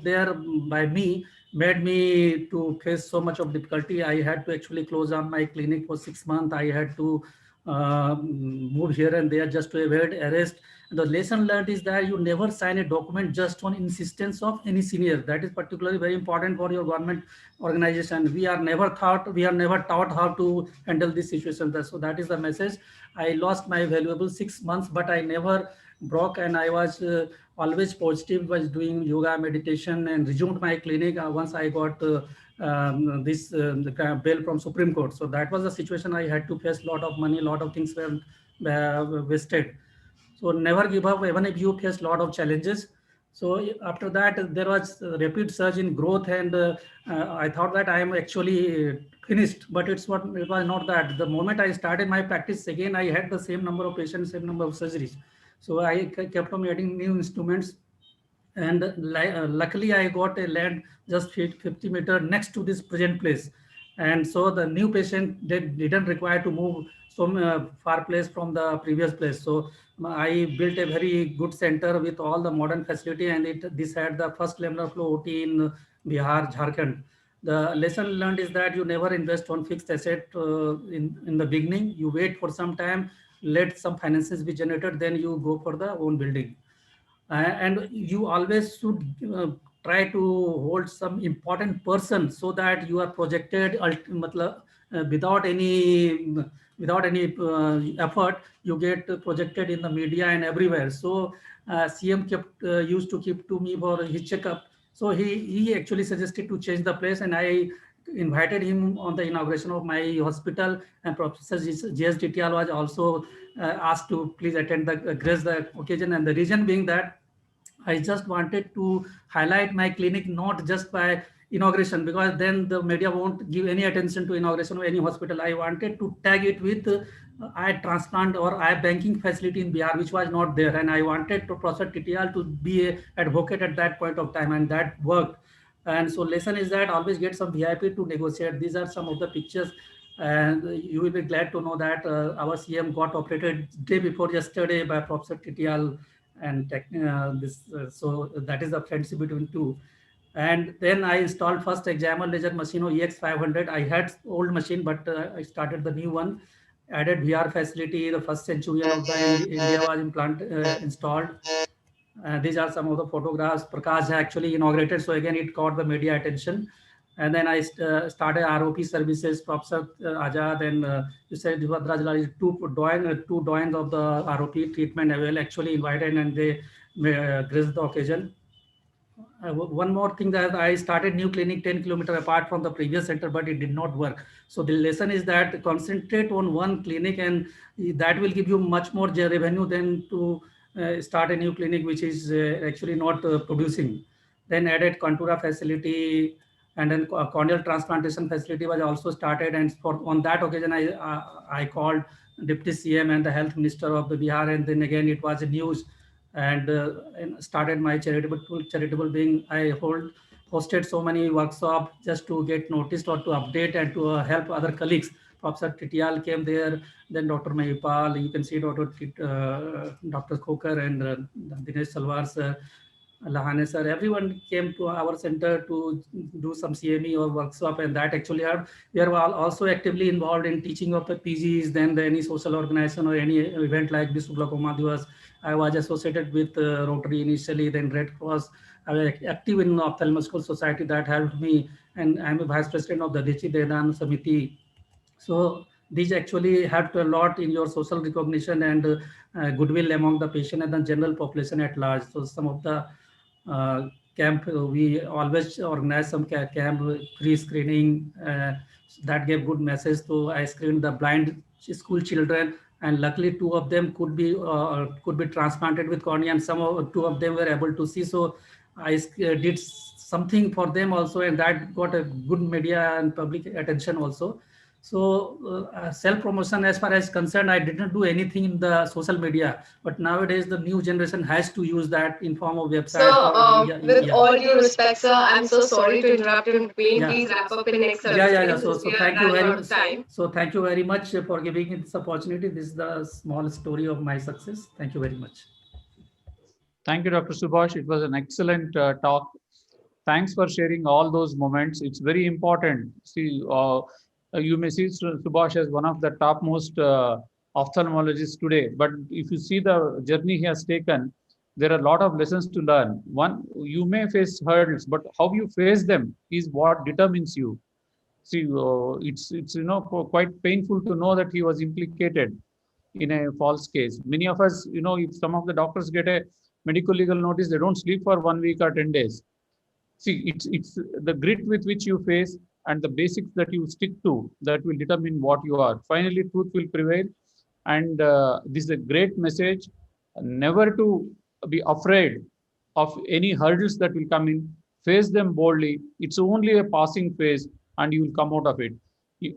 there by me, made me to face so much of difficulty. I had to actually close down my clinic for 6 months. I had to move here and there just to avoid arrest. The lesson learned is that you never sign a document just on insistence of any senior. That is particularly very important for your government organization. We are never taught how to handle this situation. So that is the message. I lost my valuable 6 months, but I never broke, and I was always positive, was doing yoga, meditation, and resumed my clinic once I got the bail from Supreme Court. So that was the situation I had to face. A lot of money, a lot of things were wasted. So never give up, even if you face a lot of challenges. So after that, there was a rapid surge in growth, and I thought that I am actually finished, but it was not that. The moment I started my practice again, I had the same number of patients, same number of surgeries. So I kept on adding new instruments, and luckily I got a land just 50 meters next to this present place. And so the new patient didn't require to move so far place from the previous place. So I built a very good center with all the modern facility, and this had the first laminar flow OT in Bihar, Jharkhand. The lesson learned is that you never invest on fixed asset in the beginning. You wait for some time, let some finances be generated, then you go for the own building. And you always should try to hold some important person so that you are projected without any effort. You get projected in the media and everywhere. So CM used to keep to me for his checkup. So he actually suggested to change the place, and I invited him on the inauguration of my hospital, and Professor J.S. Titial was also asked to please attend grace the occasion. And the reason being that I just wanted to highlight my clinic not just by inauguration, because then the media won't give any attention to inauguration of any hospital. I wanted to tag it with eye transplant or eye banking facility in Bihar, which was not there. And I wanted to Professor Titial to be an advocate at that point of time, and that worked. And so lesson is that always get some VIP to negotiate. These are some of the pictures, and you will be glad to know that our CM got operated day before yesterday by Professor Titial, and so that is the friendship between two. And then I installed first examer laser machine EX500. I had old machine, but I started the new one, added VR facility. The first centurion of the India was installed. These are some of the photographs. Prakash actually inaugurated, so again it caught the media attention. And then I started ROP services, Professor Azad, and you said two doyens of the ROP treatment available actually invited, and they graced the occasion. One more thing, that I started new clinic 10 kilometers apart from the previous center, but it did not work. So the lesson is that concentrate on one clinic, and that will give you much more revenue than to start a new clinic which is actually not producing. Then added Contura facility, and then corneal transplantation facility was also started. And on that occasion, I called Deputy CM and the Health Minister of the Bihar, and then again it was a news. And started my charitable being. I hosted so many workshops just to get noticed or to update and to help other colleagues. Professor Titial came there, then Dr. Mahipal, you can see Dr. Khokar and Dinesh Salwar sir, Lahane sir, everyone came to our center to do some CME or workshop, and that actually we are also actively involved in teaching of the PGs. Then any social organization or any event like this Glaucoma Divas, I was associated with Rotary initially, then Red Cross. I was active in Ophthalmological Society, that helped me, and I'm a vice president of the Dechi Dedan Samiti. So these actually helped a lot in your social recognition and goodwill among the patient and the general population at large. So some of the camp, we always organize some camp, free screening, that gave good message. So I screened the blind school children, and luckily two of them could be transplanted with cornea, and two of them were able to see. So I did something for them also, and that got a good media and public attention also. So self-promotion, as far as concerned, I didn't do anything in the social media, but nowadays the new generation has to use that in form of website. So with all due respect, sir, I'm so sorry to interrupt you. Please wrap up in next 30 seconds. So thank you very much. So thank you very much for giving me this opportunity. This is the small story of my success. Thank you very much. Thank you, Dr. Subhash. It was an excellent talk. Thanks for sharing all those moments. It's very important. See, you may see Subhash as one of the topmost ophthalmologists today, but if you see the journey he has taken, there are a lot of lessons to learn. One, you may face hurdles, but how you face them is what determines you. See, it's quite painful to know that he was implicated in a false case. Many of us, if some of the doctors get a medical legal notice, they don't sleep for 1 week or 10 days. See, it's the grit with which you face and the basics that you stick to that will determine what you are. Finally, truth will prevail. And this is a great message. Never to be afraid of any hurdles that will come in. Face them boldly. It's only a passing phase, and you will come out of it.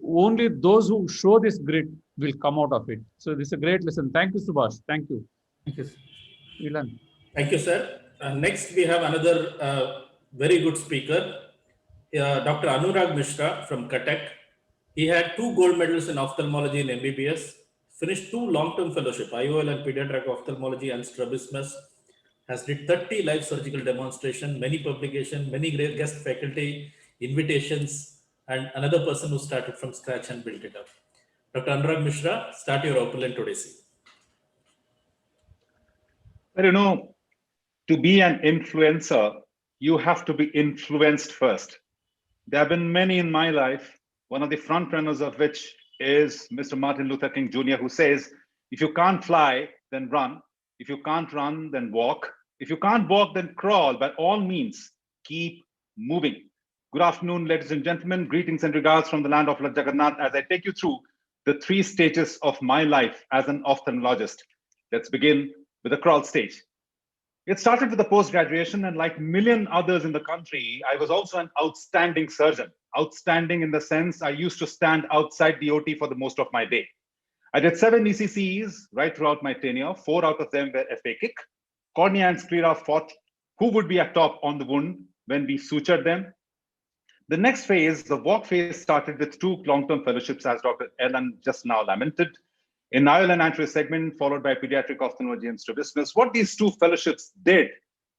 Only those who show this grit will come out of it. So this is a great lesson. Thank you, Subhash. Thank you. Thank you. Ilan. Thank you, sir. Next, we have another very good speaker, Dr. Anurag Mishra from Qatar. He had 2 gold medals in ophthalmology in MBBS, finished 2 long-term fellowship, IOL and pediatric ophthalmology and strabismus, has did 30 live surgical demonstration, many publications, many great guest faculty, invitations, and another person who started from scratch and built it up. Dr. Anurag Mishra, start your opulent Odyssey. Well, to be an influencer, you have to be influenced first. There have been many in my life, one of the front runners of which is Mr. Martin Luther King Jr., who says, if you can't fly, then run. If you can't run, then walk. If you can't walk, then crawl. By all means, keep moving. Good afternoon, ladies and gentlemen. Greetings and regards from the land of Lord Jagannath as I take you through the 3 stages of my life as an ophthalmologist. Let's begin with the crawl stage. It started with the post-graduation, and like million others in the country, I was also an outstanding surgeon. Outstanding in the sense I used to stand outside the OT for the most of my day. I did 7 ECCEs right throughout my tenure. 4 out of them were FA kick. Cornea and sclera fought who would be at top on the wound when we sutured them. The next phase, the walk phase, started with 2 long-term fellowships, as Dr. Ellen just now lamented, in IOL and anterior segment, followed by pediatric ophthalmology and strabismus. What these 2 fellowships did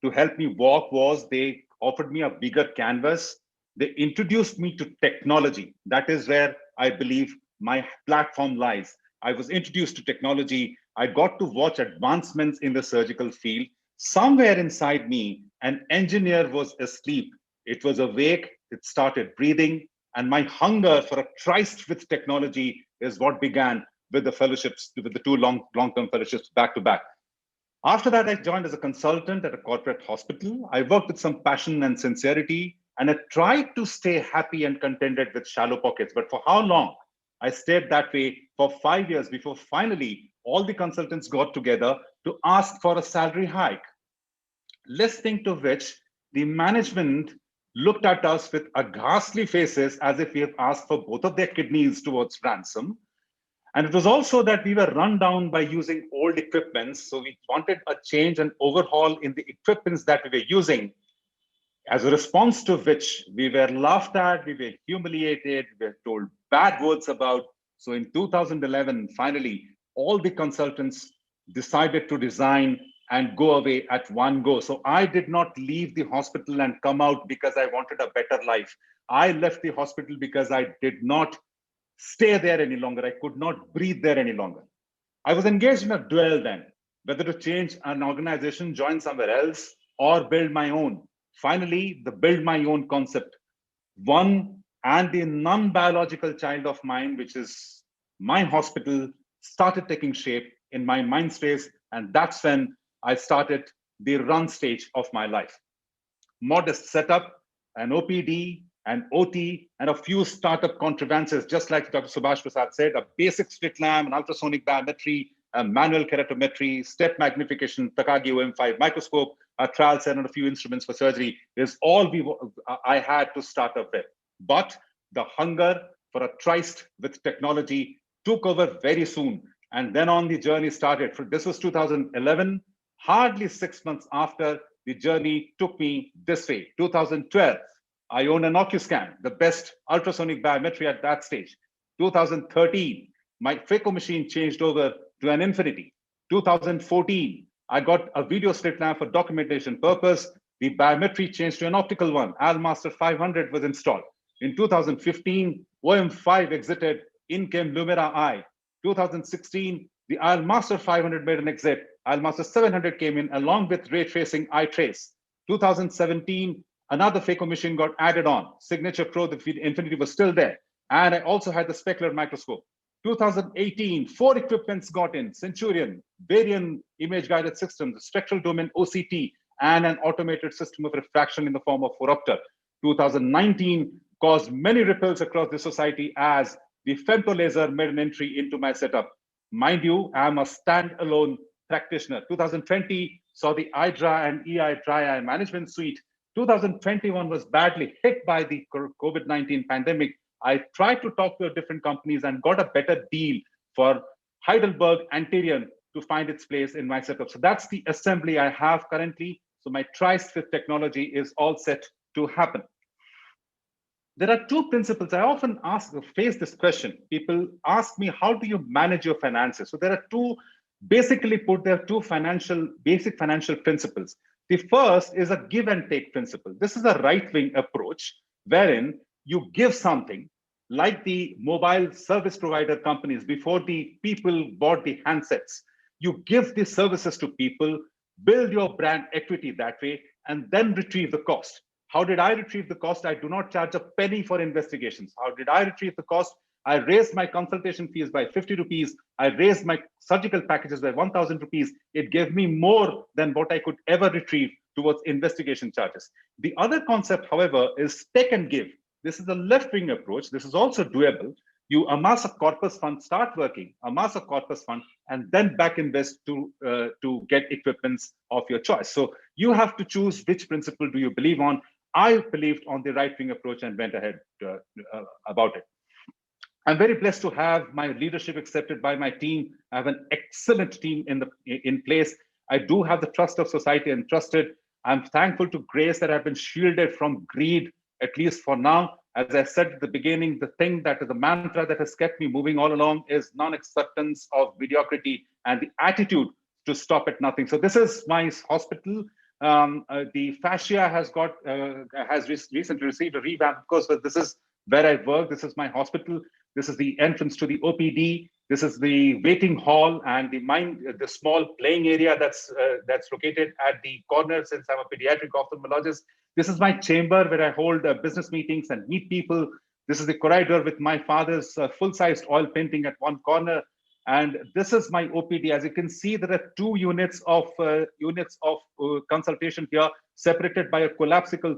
to help me walk was they offered me a bigger canvas. They introduced me to technology. That is where I believe my platform lies. I was introduced to technology. I got to watch advancements in the surgical field. Somewhere inside me, an engineer was asleep. It was awake. It started breathing. And my hunger for a tryst with technology is what began with the fellowships, with the 2 long-term fellowships back to back. After that, I joined as a consultant at a corporate hospital. I worked with some passion and sincerity, and I tried to stay happy and contented with shallow pockets. But for how long? I stayed that way for 5 years before finally all the consultants got together to ask for a salary hike. Listening to which, the management looked at us with ghastly faces as if we have asked for both of their kidneys towards ransom. And it was also that we were run down by using old equipments. So we wanted a change and overhaul in the equipments that we were using, as a response to which we were laughed at, we were humiliated, we were told bad words about. So in 2011, finally, all the consultants decided to resign and go away at one go. So I did not leave the hospital and come out because I wanted a better life. I left the hospital because I did not stay there any longer. I could not breathe there any longer. I was engaged in a duel then, whether to change an organization, join somewhere else, or build my own. Finally, the build my own concept won, and the non-biological child of mine, which is my hospital, started taking shape in my mind space. And that's when I started the run stage of my life. Modest setup, an OPD, an OT, and a few startup contrivances, just like Dr. Subhash Prasad said, a basic slit lamp, an ultrasonic biometry, a manual keratometry, step magnification, Takagi OM5 microscope, a trial set, and a few instruments for surgery is all I had to start up with. But the hunger for a tryst with technology took over very soon. And then on the journey started. This was 2011, hardly 6 months after the journey took me this way. 2012, I owned an OcuScan, the best ultrasonic biometry at that stage. 2013, my phaco machine changed over to an Infinity. 2014, I got a video slit lamp for documentation purpose. The biometry changed to an optical one. ALMaster 500 was installed. In 2015, OM5 exited, in came Lumira I. 2016, the ALMaster 500 made an exit. ALMaster 700 came in along with ray tracing iTrace. 2017, another phaco machine got added on. Signature Pro, the Infinity was still there. And I also had the specular microscope. 2018, 4 equipments got in: Centurion, Varian image guided systems, the spectral domain OCT, and an automated system of refraction in the form of Phoropter. 2019 caused many ripples across the society as the femtolaser made an entry into my setup. Mind you, I'm a standalone practitioner. 2020 saw the IDRA and EI dry eye management suite. 2021 was badly hit by the COVID-19 pandemic. I tried to talk to different companies and got a better deal for Heidelberg Anterior to find its place in my setup. So that's the assembly I have currently. So my tryst with technology is all set to happen. There are 2 principles. I often face this question. People ask me, how do you manage your finances? So there are 2, basically put, there are 2 basic financial principles. The first is a give and take principle. This is a right-wing approach wherein you give something, like the mobile service provider companies before the people bought the handsets. You give the services to people, build your brand equity that way, and then retrieve the cost. How did I retrieve the cost? I do not charge a penny for investigations. How did I retrieve the cost? I raised my consultation fees by 50 rupees. I raised my surgical packages by 1,000 rupees. It gave me more than what I could ever retrieve towards investigation charges. The other concept, however, is take and give. This is a left-wing approach. This is also doable. You amass a corpus fund, start working, amass a corpus fund, and then back invest to get equipments of your choice. So you have to choose which principle do you believe on. I believed on the right-wing approach and went ahead about it. I'm very blessed to have my leadership accepted by my team. I have an excellent team in place. I do have the trust of society and trusted. I'm thankful to grace that I've been shielded from greed, at least for now. As I said at the beginning, the thing that is the mantra that has kept me moving all along is non-acceptance of mediocrity and the attitude to stop at nothing. So this is my hospital. The fascia has recently received a revamp, of course, but this is where I work. This is my hospital. This is the entrance to the OPD. This is the waiting hall and the small playing area that's located at the corner, since I'm a pediatric ophthalmologist. This is my chamber where I hold business meetings and meet people. This is the corridor with my father's full-sized oil painting at one corner. And this is my OPD. As you can see, there are two units of consultation here, separated by a collapsible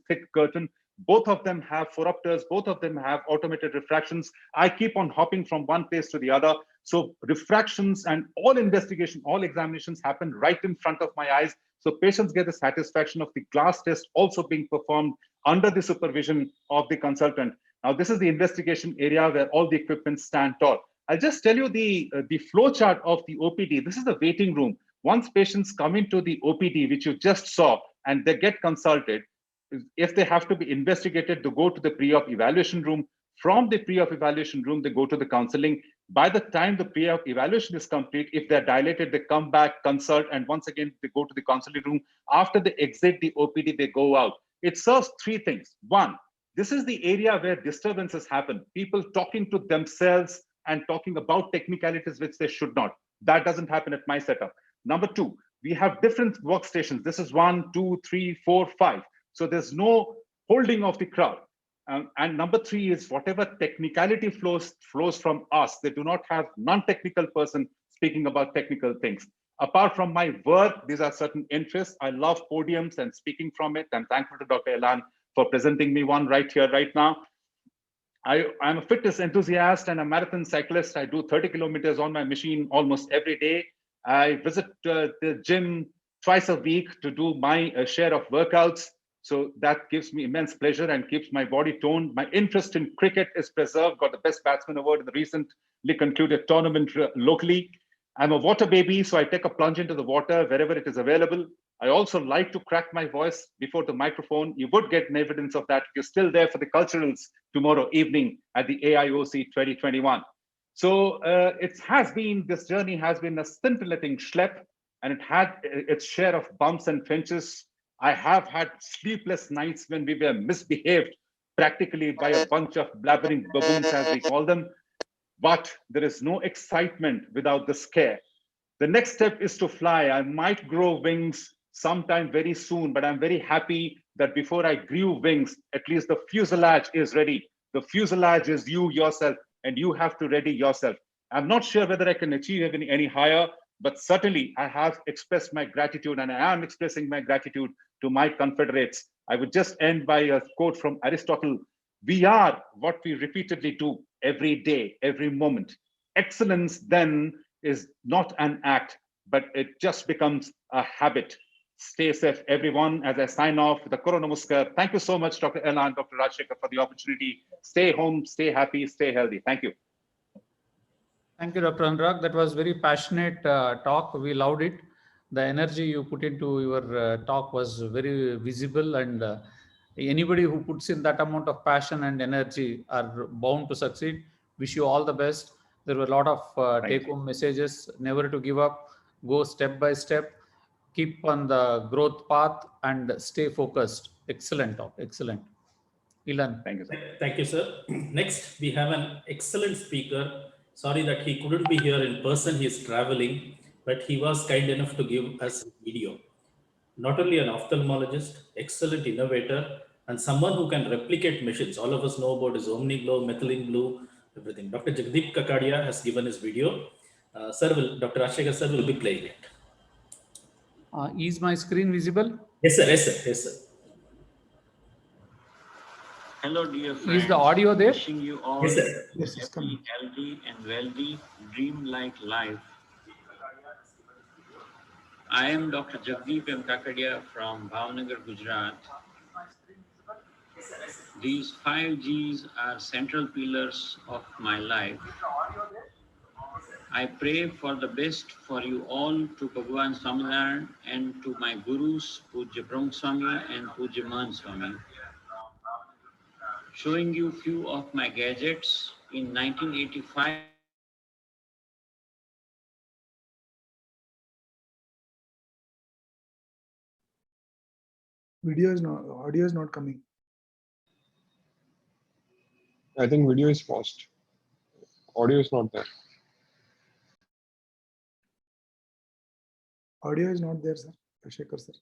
thick curtain. Both of them have phoropters. Both of them have automated refractions. I keep on hopping from one place to the other. So refractions and all investigation, all examinations happen right in front of my eyes. So patients get the satisfaction of the glass test also being performed under the supervision of the consultant. Now, this is the investigation area where all the equipment stand tall. I'll just tell you the flow chart of the OPD. This is the waiting room. Once patients come into the OPD, which you just saw, and they get consulted, if they have to be investigated, they go to the pre-op evaluation room. From the pre-op evaluation room, they go to the counseling. By the time the pre-op evaluation is complete, if they're dilated, they come back, consult, and once again, they go to the counseling room. After they exit the OPD, they go out. It serves three things. One, this is the area where disturbances happen. People talking to themselves and talking about technicalities which they should not. That doesn't happen at my setup. Number two, we have different workstations. This is 1, 2, 3, 4, 5. So there's no holding of the crowd. And number three is whatever technicality flows from us. They do not have non-technical person speaking about technical things. Apart from my work, these are certain interests. I love podiums and speaking from it. I'm thankful to Dr. Elan for presenting me one right here, right now. I'm a fitness enthusiast and a marathon cyclist. I do 30 kilometers on my machine almost every day. I visit the gym twice a week to do my share of workouts. So that gives me immense pleasure and keeps my body toned. My interest in cricket is preserved, got the best batsman award in the recently concluded tournament locally. I'm a water baby, so I take a plunge into the water wherever it is available. I also like to crack my voice before the microphone. You would get an evidence of that if you're still there for the culturals tomorrow evening at the AIOC 2021. So this journey has been a scintillating schlep, and it had its share of bumps and pinches. I have had sleepless nights when we were misbehaved practically by a bunch of blabbering baboons, as we call them. But there is no excitement without the scare. The next step is to fly. I might grow wings sometime very soon, but I'm very happy that before I grew wings, at least the fuselage is ready. The fuselage is you yourself, and you have to ready yourself. I'm not sure whether I can achieve any higher, but certainly I have expressed my gratitude, and I am expressing my gratitude to my confederates. I would just end by a quote from Aristotle. We are what we repeatedly do every day, every moment. Excellence then is not an act, but it just becomes a habit. Stay safe, everyone. As I sign off with the Corona Namaskar, thank you so much, Dr. Ella and Dr. Rajshekar, for the opportunity. Stay home, stay happy, stay healthy. Thank you. Thank you, Dr. Anurag. That was very passionate talk. We loved it. The energy you put into your talk was very visible, and anybody who puts in that amount of passion and energy are bound to succeed. Wish you all the best. There were a lot of take-home messages. Never to give up. Go step by step. Keep on the growth path and stay focused. Excellent talk. Excellent. Ilan. Thank you, sir. Thank you, sir. Next, we have an excellent speaker. Sorry that he couldn't be here in person. He is traveling, but he was kind enough to give us a video. Not only an ophthalmologist, excellent innovator, and someone who can replicate machines. All of us know about his OmniGlow, methylene blue, everything. Dr. Jagdeep Kakadia has given his video. Dr. Rajshekar sir will be playing it. Is my screen visible? Yes, sir. Yes, sir. Yes, sir. Hello. Hello, dear friends. Is the audio there? Wishing you all Yes, sir. Yes, it's coming. happy, healthy, and wealthy, dream-like life. I am Dr. Jagdeep M. Kakadia from Bhavnagar, Gujarat. These 5 Gs are central pillars of my life. I pray for the best for you all to Bhagwan Swaminarayan and to my gurus, Pujya Brahma Swami and Pujya Mahan Swami. Showing you few of my gadgets. In 1985, Video is not, audio is not coming. I think video is paused. Audio is not there. Audio is not there, sir. Shekhar, sir.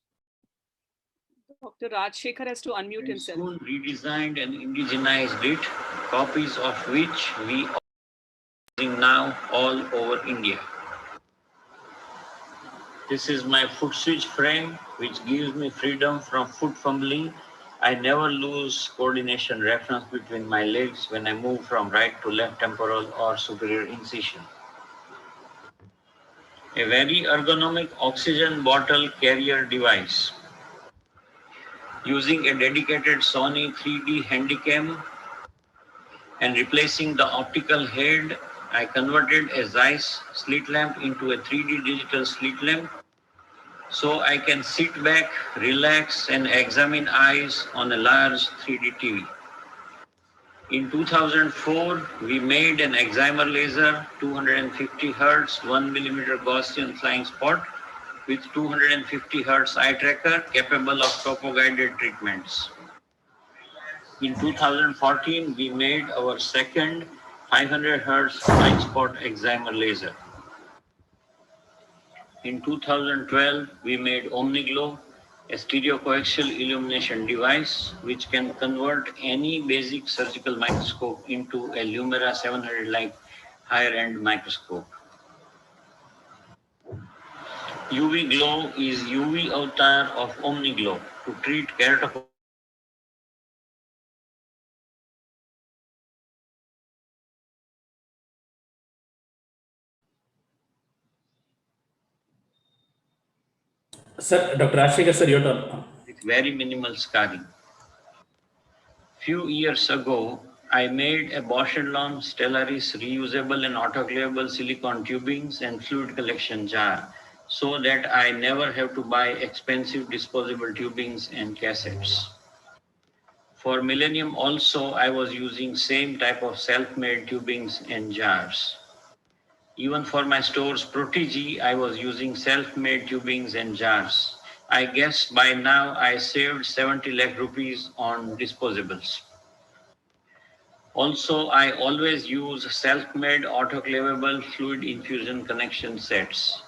Dr. Rajshekhar has to unmute and himself. soon redesigned and indigenized it, copies of which we are using now all over India. This is my foot switch frame, which gives me freedom from foot fumbling. I never lose coordination reference between my legs when I move from right to left temporal or superior incision. A very ergonomic oxygen bottle carrier device. Using a dedicated Sony 3D Handycam and replacing the optical head, I converted a Zeiss slit lamp into a 3D digital slit lamp so I can sit back, relax, and examine eyes on a large 3D TV. In 2004, we made an excimer laser, 250 Hz, 1 millimeter Gaussian flying spot with 250 Hz eye tracker capable of topo-guided treatments. In 2014, we made our second 500 Hz flying spot excimer laser. In 2012, we made OmniGlow, a stereocoaxial illumination device which can convert any basic surgical microscope into a Lumira 700 light higher-end microscope. UV Glow is UV avatar of OmniGlow to treat keratoconus. Sir, Dr. Rajshekhar, sir, your turn. With very minimal scarring. Few years ago, I made a Bausch & Lomb Stellaris reusable and autoclavable silicone tubings and fluid collection jar so that I never have to buy expensive disposable tubings and cassettes. For Millennium also, I was using same type of self-made tubings and jars. Even for my store's Protigi, I was using self-made tubings and jars. I guess by now I saved 70 lakh rupees on disposables. Also, I always use self-made autoclavable fluid infusion connection sets.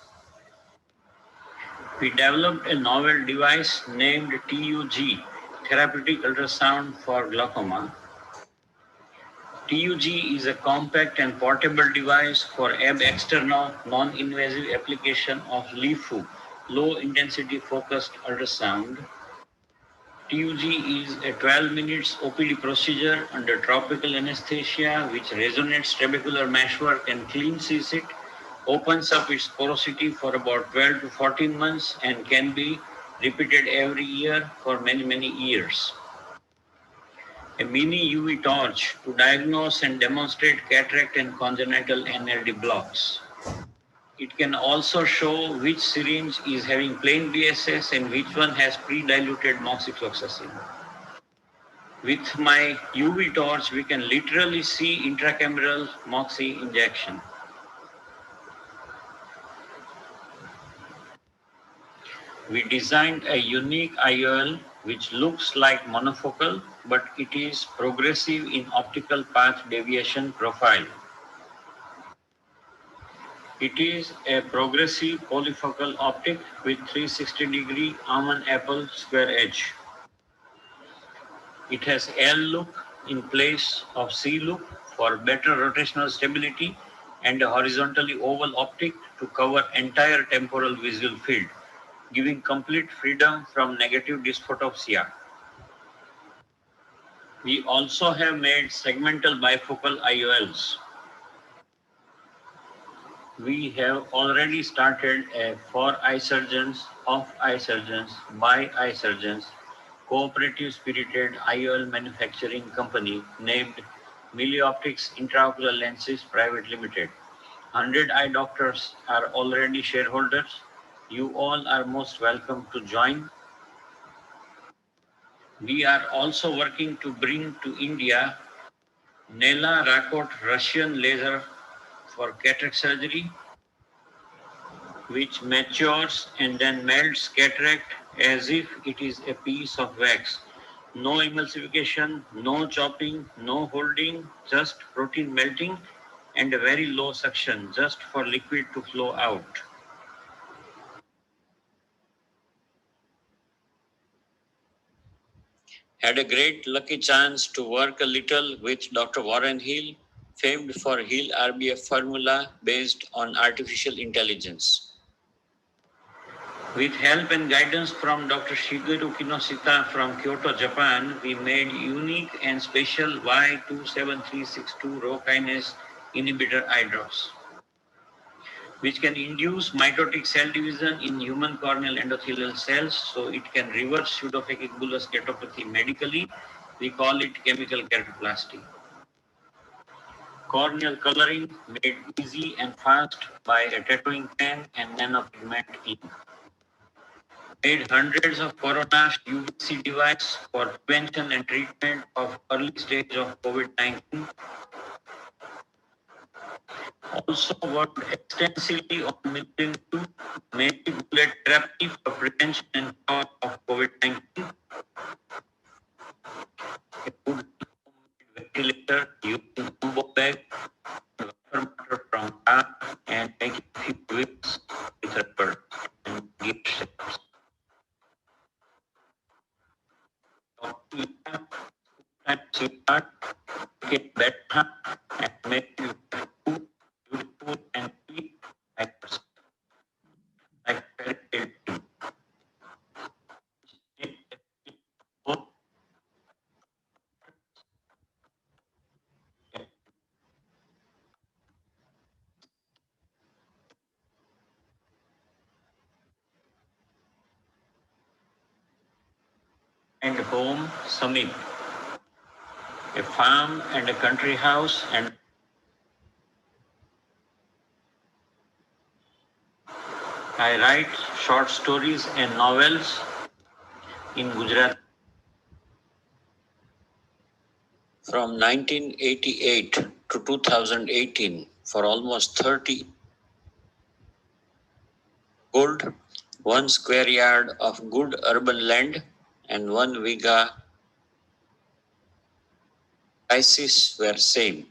We developed a novel device named TUG, Therapeutic Ultrasound for Glaucoma. TUG is a compact and portable device for ab externo non-invasive application of LIFU, low intensity focused ultrasound. TUG is a 12 minutes OPD procedure under tropical anesthesia which resonates trabecular meshwork and cleanses it, opens up its porosity for about 12 to 14 months and can be repeated every year for many years. A mini UV torch to diagnose and demonstrate cataract and congenital NLD blocks. It can also show which syringe is having plain BSS and which one has pre-diluted moxifloxacin. With my UV torch, we can literally see intracameral moxi injection. We designed a unique IOL which looks like monofocal, but it is progressive in optical path deviation profile. It is a progressive polyfocal optic with 360-degree almond apple square edge. It has L look in place of C look for better rotational stability and a horizontally oval optic to cover entire temporal visual field, giving complete freedom from negative dysphotopsia. We also have made segmental bifocal IOLs. We have already started a for eye surgeons, of eye surgeons, by eye surgeons, cooperative spirited IOL manufacturing company named Milioptics Intraocular Lenses Private Limited. 100 eye doctors are already shareholders. You all are most welcome to join. We are also working to bring to India Nela Rakot Russian laser for cataract surgery, which matures and then melts cataract as if it is a piece of wax. No emulsification, no chopping, no holding, just protein melting and a very low suction just for liquid to flow out. Had a great lucky chance to work a little with Dr. Warren Hill, famed for Hill RBF formula based on artificial intelligence. With help and guidance from Dr. Shigeru Kinoshita from Kyoto, Japan, we made unique and special Y27362 Rho kinase inhibitor eye drops, which can induce mitotic cell division in human corneal endothelial cells, so it can reverse pseudophakic bullous keratopathy medically. We call it chemical keratoplasty. Corneal coloring made easy and fast by a tattooing pen and nanopigment ink. Made hundreds of Corona UVC devices for prevention and treatment of early stage of COVID-19. Also worked extensively on milking two major bullet therapy for prevention and cure of COVID-19. A good ventilator using combo bag, water from car, and making few weeks with rubber and gift sets. Sweetheart, get better and make you beautiful and sweet like fairy tale. And home summit, a farm and a country house, and I write short stories and novels in Gujarat. From 1988 to 2018, for almost 30 gold, 1 square yard of good urban land and 1 viga prices were same.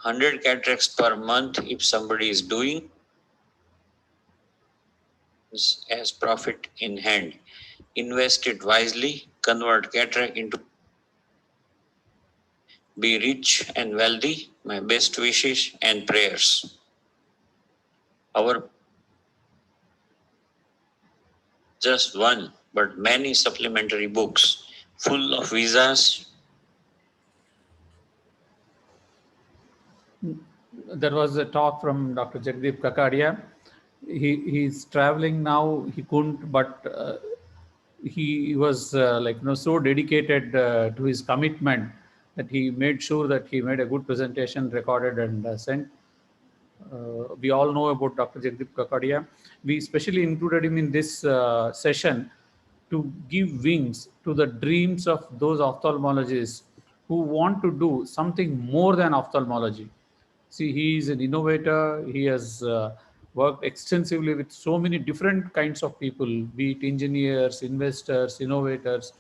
100 cataracts per month if somebody is doing as profit in hand. Invest it wisely, convert cataract into be rich and wealthy. My best wishes and prayers. Our just one, but many supplementary books full of visas. There was a talk from Dr. Jagdeep Kakadia. He's traveling now. He couldn't, but he was so dedicated to his commitment that he made sure that he made a good presentation, recorded and sent. We all know about Dr. Jagdeep Kakadia. We specially included him in this session to give wings to the dreams of those ophthalmologists who want to do something more than ophthalmology. See, he is an innovator. He has worked extensively with so many different kinds of people, be it engineers, investors, innovators.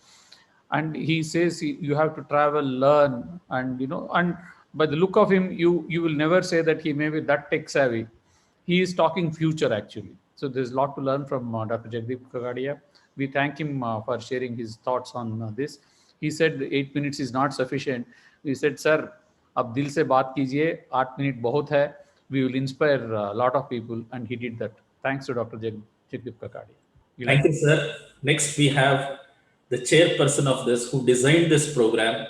And he says you have to travel, learn, and and by the look of him, you will never say that he may be that tech savvy. He is talking future actually. So there's a lot to learn from Dr. Jagdeep Kagadia. We thank him for sharing his thoughts on this. He said 8 minutes is not sufficient. We said, sir, अब दिल से बात कीजिए, 8 minute बहुत है. We will inspire a lot of people, and he did that. Thanks to Dr. Jagdeep Kakadia. Thank you, sir. Next, we have the chairperson of this who designed this program,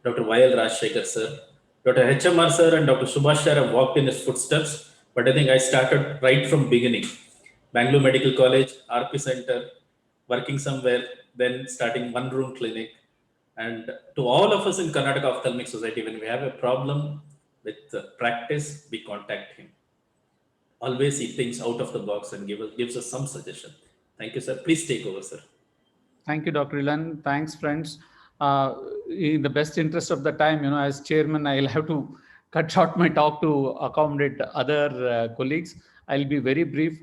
Dr. Y.L. Rajshekhar sir. Dr. Hecham sir and Dr. Subhash sir have walked in his footsteps, but I think I started right from beginning. Bangalore Medical College, RP Center, working somewhere, then starting one-room clinic. And to all of us in Karnataka Ophthalmic Society, when we have a problem with practice, we contact him. Always he thinks out of the box and gives us some suggestion. Thank you, sir. Please take over, sir. Thank you, Dr. Ilan. Thanks, friends. In the best interest of the time, as chairman, I'll have to cut short my talk to accommodate other colleagues. I'll be very brief.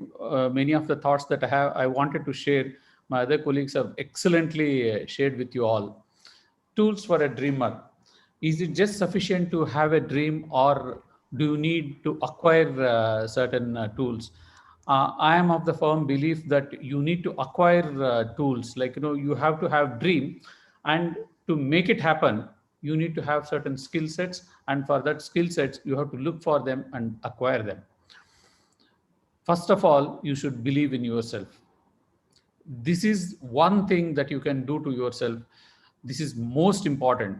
Many of the thoughts that I wanted to share, my other colleagues have excellently shared with you all. Tools for a dreamer. Is it just sufficient to have a dream, or do you need to acquire certain tools? I am of the firm belief that you need to acquire tools. Like, you have to have dream, and to make it happen, you need to have certain skill sets, and for that skill sets, you have to look for them and acquire them. First of all, you should believe in yourself. This is one thing that you can do to yourself. This is most important.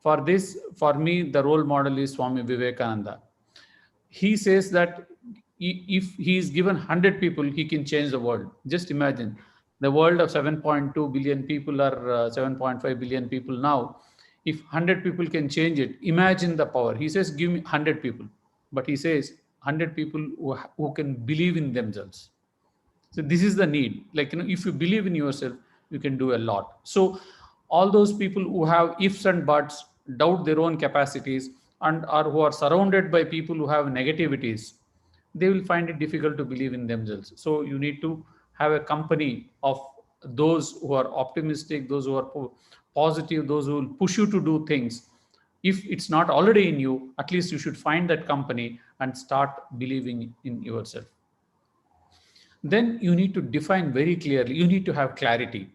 For this, for me, the role model is Swami Vivekananda. He says that if he is given 100 people, he can change the world. Just imagine, the world of 7.2 billion people or 7.5 billion people now. If 100 people can change it, imagine the power. He says, give me 100 people. But he says, 100 people who can believe in themselves. So this is the need. Like, if you believe in yourself, you can do a lot. So all those people who have ifs and buts, doubt their own capacities, and or who are surrounded by people who have negativities, they will find it difficult to believe in themselves. So you need to have a company of those who are optimistic, those who are positive, those who will push you to do things. If it's not already in you, at least you should find that company and start believing in yourself. Then you need to define very clearly. You need to have clarity.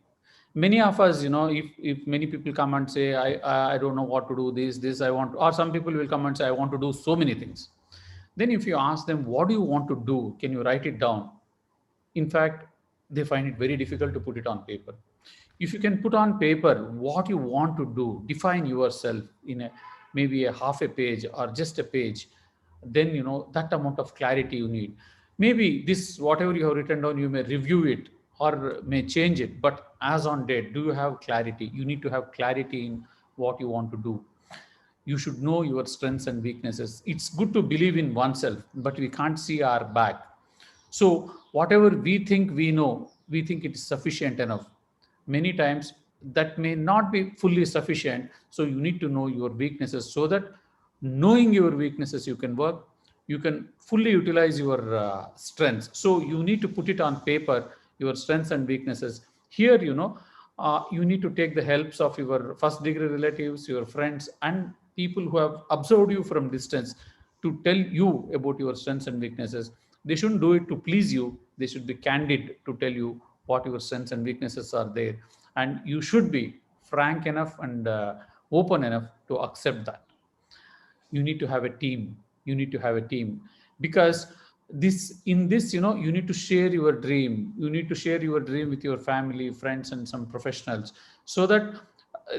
Many of us, if many people come and say, I don't know what to do, this I want, or some people will come and say, I want to do so many things. Then if you ask them, what do you want to do? Can you write it down? In fact, they find it very difficult to put it on paper. If you can put on paper what you want to do, define yourself in maybe a half a page or just a page, then that amount of clarity you need. Maybe this, whatever you have written down, you may review it or may change it, but as on date, do you have clarity? You need to have clarity in what you want to do. You should know your strengths and weaknesses. It's good to believe in oneself, but we can't see our back. So whatever we think we know, we think it is sufficient enough. Many times that may not be fully sufficient. So you need to know your weaknesses, so that knowing your weaknesses, you can work, you can fully utilize your strengths. So you need to put it on paper, your strengths and weaknesses. Here, you need to take the helps of your first degree relatives, your friends, and people who have observed you from distance to tell you about your strengths and weaknesses. They shouldn't do it to please you. They should be candid to tell you what your strengths and weaknesses are there. And you should be frank enough and open enough to accept that. You need to have a team. You need to have a team, because you need to share your dream. You need to share your dream with your family, friends, and some professionals, so that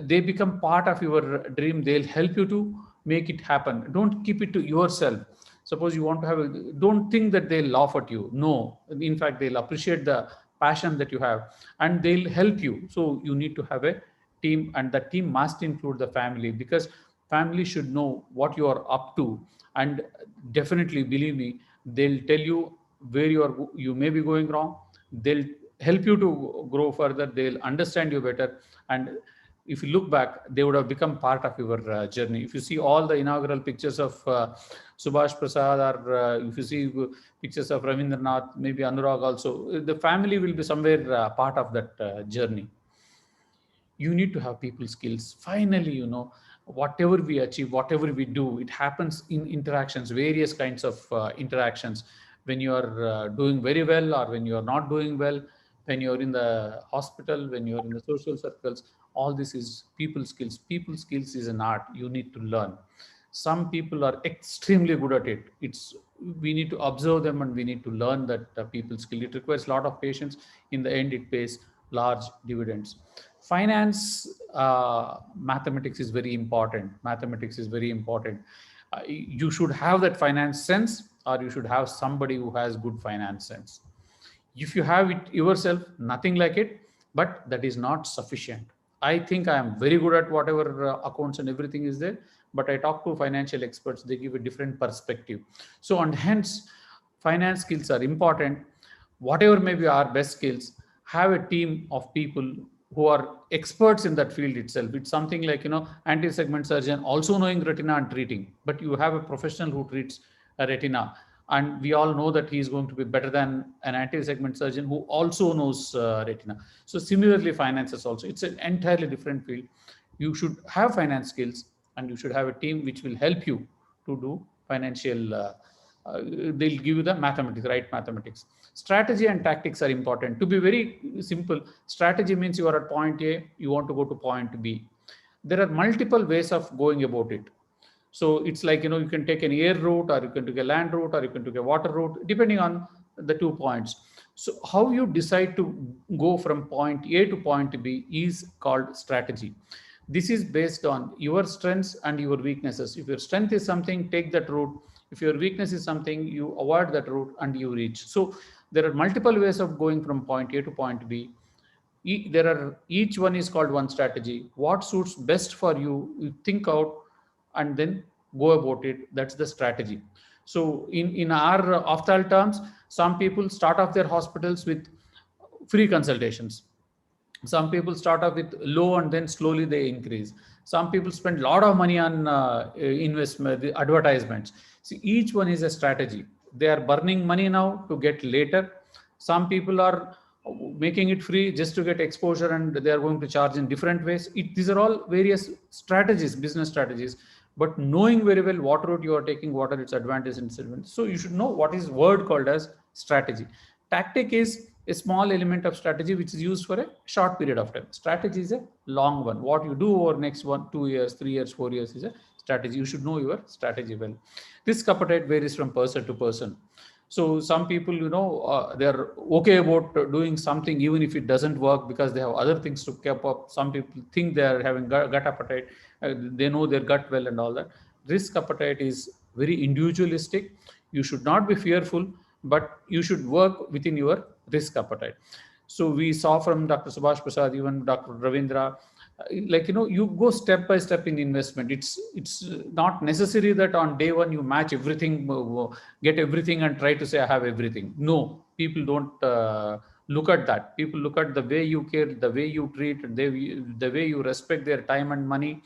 they become part of your dream. They'll help you to make it happen. Don't keep it to yourself. Suppose you want to have don't think that they'll laugh at you. No, in fact, they'll appreciate the passion that you have, and they'll help you. So you need to have a team, and the team must include the family, because family should know what you are up to. And definitely, believe me, they'll tell you where you may be going wrong. They'll help you to grow further. They'll understand you better. And if you look back, they would have become part of your journey. If you see all the inaugural pictures of Subhash Prasad, or if you see pictures of Ravindranath, maybe Anurag also, the family will be somewhere part of that journey. You need to have people skills. Finally, whatever we achieve, whatever we do, it happens in interactions, various kinds of interactions. When you are doing very well, or when you are not doing well, when you're in the hospital, when you're in the social circles, all this is people skills. People skills is an art you need to learn. Some people are extremely good at it. We need to observe them, and we need to learn that people skill. It requires a lot of patience. In the end, it pays large dividends. Finance, mathematics is very important. Mathematics is very important. You should have that finance sense, or you should have somebody who has good finance sense. If you have it yourself, nothing like it, but that is not sufficient. I think I am very good at whatever accounts and everything is there, but I talk to financial experts, they give a different perspective. So, and hence, finance skills are important. Whatever may be our best skills, have a team of people who are experts in that field itself. It's something like, anti-segment surgeon also knowing retina and treating, but you have a professional who treats a retina, and we all know that he is going to be better than an anti-segment surgeon who also knows retina. So similarly, finances also, it's an entirely different field. You should have finance skills, and you should have a team which will help you to do financial they'll give you the mathematics, right mathematics. Strategy and tactics are important. To be very simple, strategy means you are at point A, you want to go to point B. There are multiple ways of going about it. So it's like, you can take an air route, or you can take a land route, or you can take a water route, depending on the 2 points. So how you decide to go from point A to point B is called strategy. This is based on your strengths and your weaknesses. If your strength is something, take that route. If your weakness is something, you avoid that route and you reach. So there are multiple ways of going from point A to point B. Each one is called one strategy. What suits best for you, you think out and then go about it. That's the strategy. So in our ophthalmic terms, some people start off their hospitals with free consultations. Some people start off with low and then slowly they increase. Some people spend a lot of money on investment, the advertisements. See, each one is a strategy. They are burning money now to get later. Some people are making it free just to get exposure, and they are going to charge in different ways. These are all various strategies, business strategies. But knowing very well what route you are taking, what are its advantages and disadvantages. So you should know what is word called as strategy. Tactic is a small element of strategy which is used for a short period of time. Strategy is a long one. What you do over next 1, 2 years, 3 years, 4 years is a strategy. You should know your strategy well. Risk appetite varies from person to person. So some people, they're okay about doing something even if it doesn't work because they have other things to keep up. Some people think they are having gut appetite. They know their gut well and all that. Risk appetite is very individualistic. You should not be fearful, but you should work within your risk appetite. So we saw from Dr. Subhash Prasad, even Dr. Ravindra, you go step by step in investment. It's not necessary that on day one you match everything, get everything and try to say I have everything. No, people don't look at that. People look at the way you care, the way you treat, the way you respect their time and money,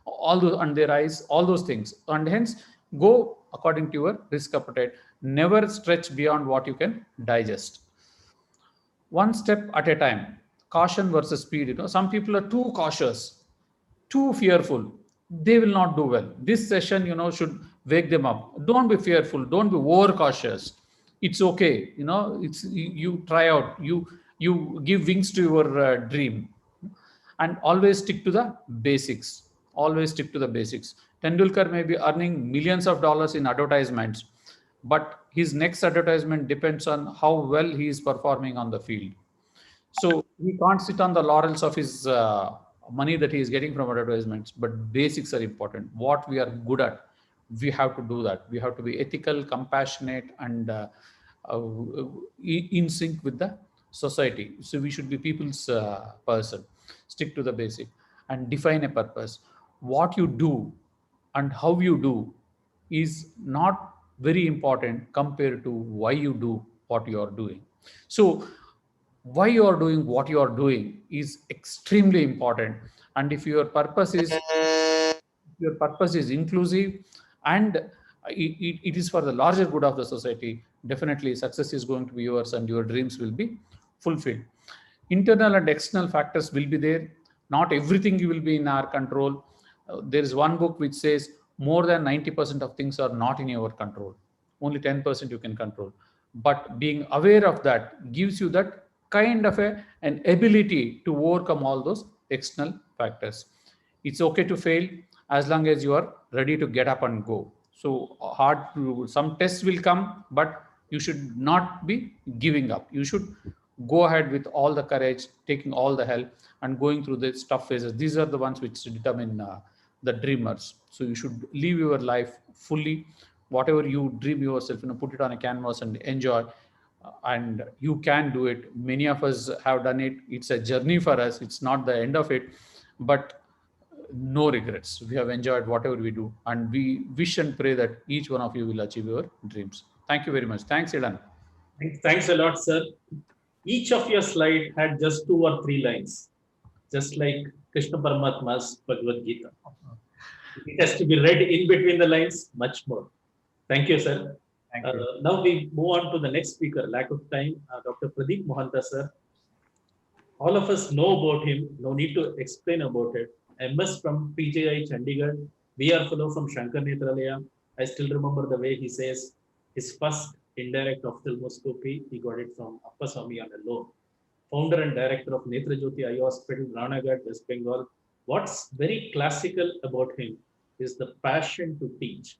all those, and their eyes, all those things. And hence go according to your risk appetite. Never stretch beyond what you can digest. One step at a time. Caution versus speed. Some people are too cautious, too fearful. They will not do well. This session, should wake them up. Don't be fearful. Don't be over cautious. It's okay. It's you try out. You give wings to your dream, and always stick to the basics. Always stick to the basics. Tendulkar may be earning millions of dollars in advertisements, but his next advertisement depends on how well he is performing on the field. So he can't sit on the laurels of his money that he is getting from advertisements, but basics are important. What we are good at, we have to do that. We have to be ethical, compassionate, and in sync with the society. So we should be people's person. Stick to the basic and define a purpose. What you do and how you do is not very important compared to why you do what you are doing. So why you are doing what you are doing is extremely important. And if your purpose is inclusive and it is for the larger good of the society, definitely success is going to be yours and your dreams will be fulfilled. Internal and external factors will be there. Not everything will be in our control. There is one book which says more than 90% of things are not in your control. Only 10% you can control. But being aware of that gives you that kind of an ability to overcome all those external factors. It's okay to fail as long as you are ready to get up and go. So some tests will come, but you should not be giving up. You should go ahead with all the courage, taking all the help, and going through the tough phases. These are the ones which determine the dreamers. So you should live your life fully. Whatever you dream yourself, put it on a canvas and enjoy. And you can do it. Many of us have done it. It's a journey for us. It's not the end of it, but no regrets. We have enjoyed whatever we do, and we wish and pray that each one of you will achieve your dreams. Thank you very much. Thanks, Ilan. Thanks a lot, sir. Each of your slide had just 2 or 3 lines, just like Krishna Paramatma's Bhagavad Gita. It has to be read in between the lines much more. Thank you, sir. Thank you. Now we move on to the next speaker. Lack of time, Dr. Pradeep Mohanta, sir. All of us know about him. No need to explain about it. MS from PJI Chandigarh, BR fellow from Shankar Netralaya. I still remember the way he says his first indirect ophthalmoscopy, he got it from Appaswamy on a loan. Founder and director of Netra Jyoti Eye Hospital, Ranaghat, West Bengal. What's very classical about him is the passion to teach.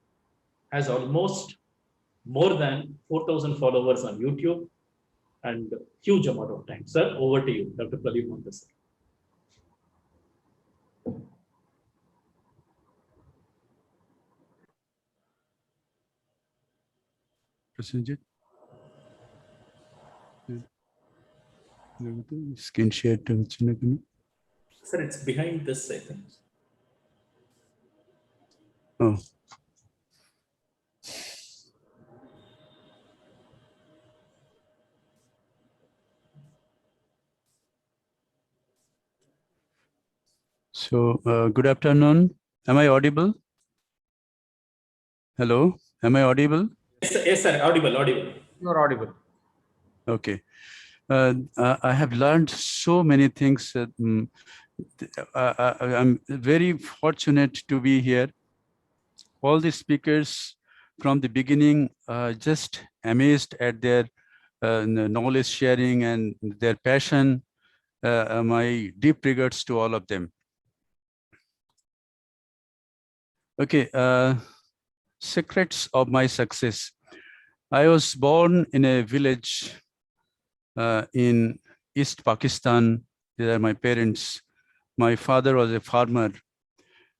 Has almost more than 4,000 followers on YouTube and huge amount of time. Sir, over to you, Dr. Pradeep Mohanta, sir. Proceed. Screen share to Sir, it's behind this, I think. Oh. So, good afternoon. Am I audible? Hello, am I audible? Yes, sir. Audible. You're audible. Okay. I have learned so many things. I'm very fortunate to be here. All the speakers from the beginning, just amazed at their knowledge sharing and their passion. My deep regards to all of them. Okay, secrets of my success. I was born in a village in East Pakistan. These are my parents. My father was a farmer,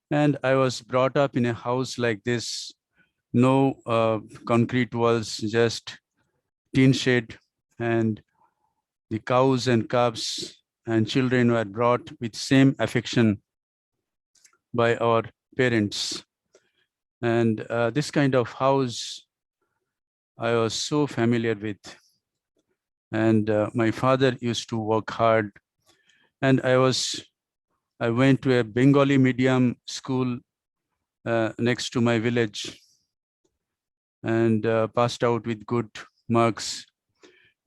and I was brought up in a house like this. No concrete walls, just tin shed, and the cows and calves and children were brought with same affection by our parents. And this kind of house I was so familiar with. And my father used to work hard. And I went to a Bengali medium school next to my village and passed out with good marks.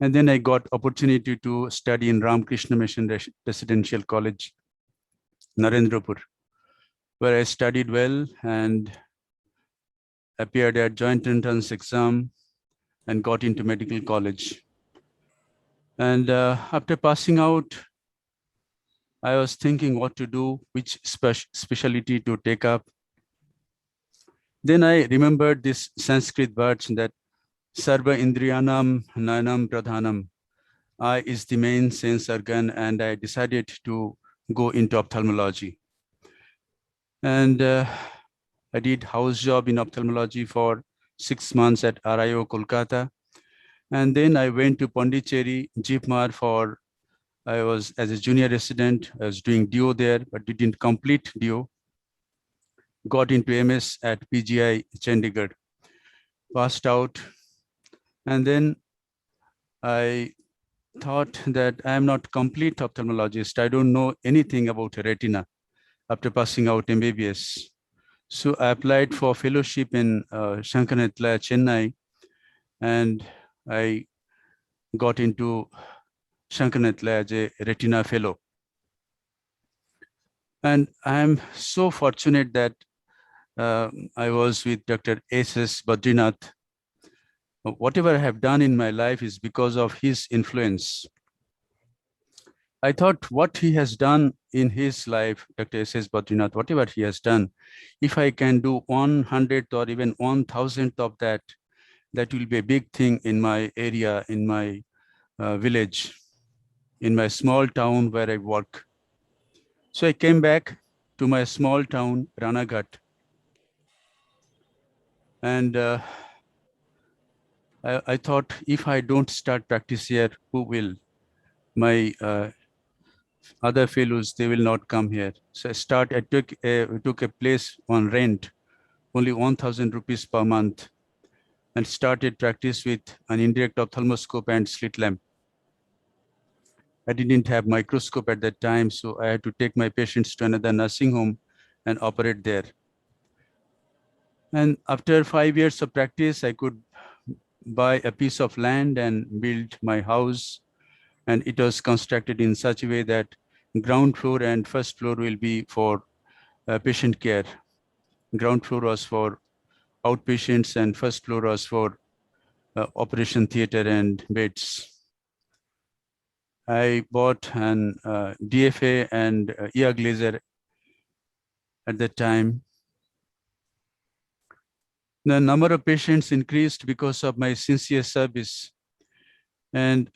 And then I got opportunity to study in Ramakrishna Mission Residential College, Narendrapur, where I studied well and appeared at joint entrance exam and got into medical college. And after passing out, I was thinking what to do, which specialty to take up. Then I remembered this Sanskrit words that Sarva Indriyanam Nanam Pradhanam. Eye is the main sense organ, and I decided to go into ophthalmology. And I did house job in ophthalmology for 6 months at RIO Kolkata. And then I went to Pondicherry, Jeepmar I was as a junior resident. I was doing DO there, but didn't complete DO. Got into MS at PGI Chandigarh, passed out. And then I thought that I am not complete ophthalmologist. I don't know anything about retina after passing out MBBS. So I applied for fellowship in Shankar Netralaya, Chennai, and I got into Shankar Netralaya as a retina fellow. And I am so fortunate that I was with Dr. S.S. Badrinath. Whatever I have done in my life is because of his influence. I thought what he has done in his life, Dr. S.S. Badrinath, whatever he has done, if I can do 100th or even 1,000th of that, that will be a big thing in my area, in my village. in my small town where I work. So I came back to my small town, Ranaghat. And I thought, if I don't start practice here, who will? My other fellows, they will not come here. So I took a place on rent, only 1,000 rupees per month, and started practice with an indirect ophthalmoscope and slit lamp. I didn't have microscope at that time, so I had to take my patients to another nursing home and operate there. And after 5 years of practice, I could buy a piece of land and build my house. And it was constructed in such a way that ground floor and first floor will be for patient care. Ground floor was for outpatients and first floor was for operation theater and beds. I bought an DFA and ear glazer at that time. The number of patients increased because of my sincere service. And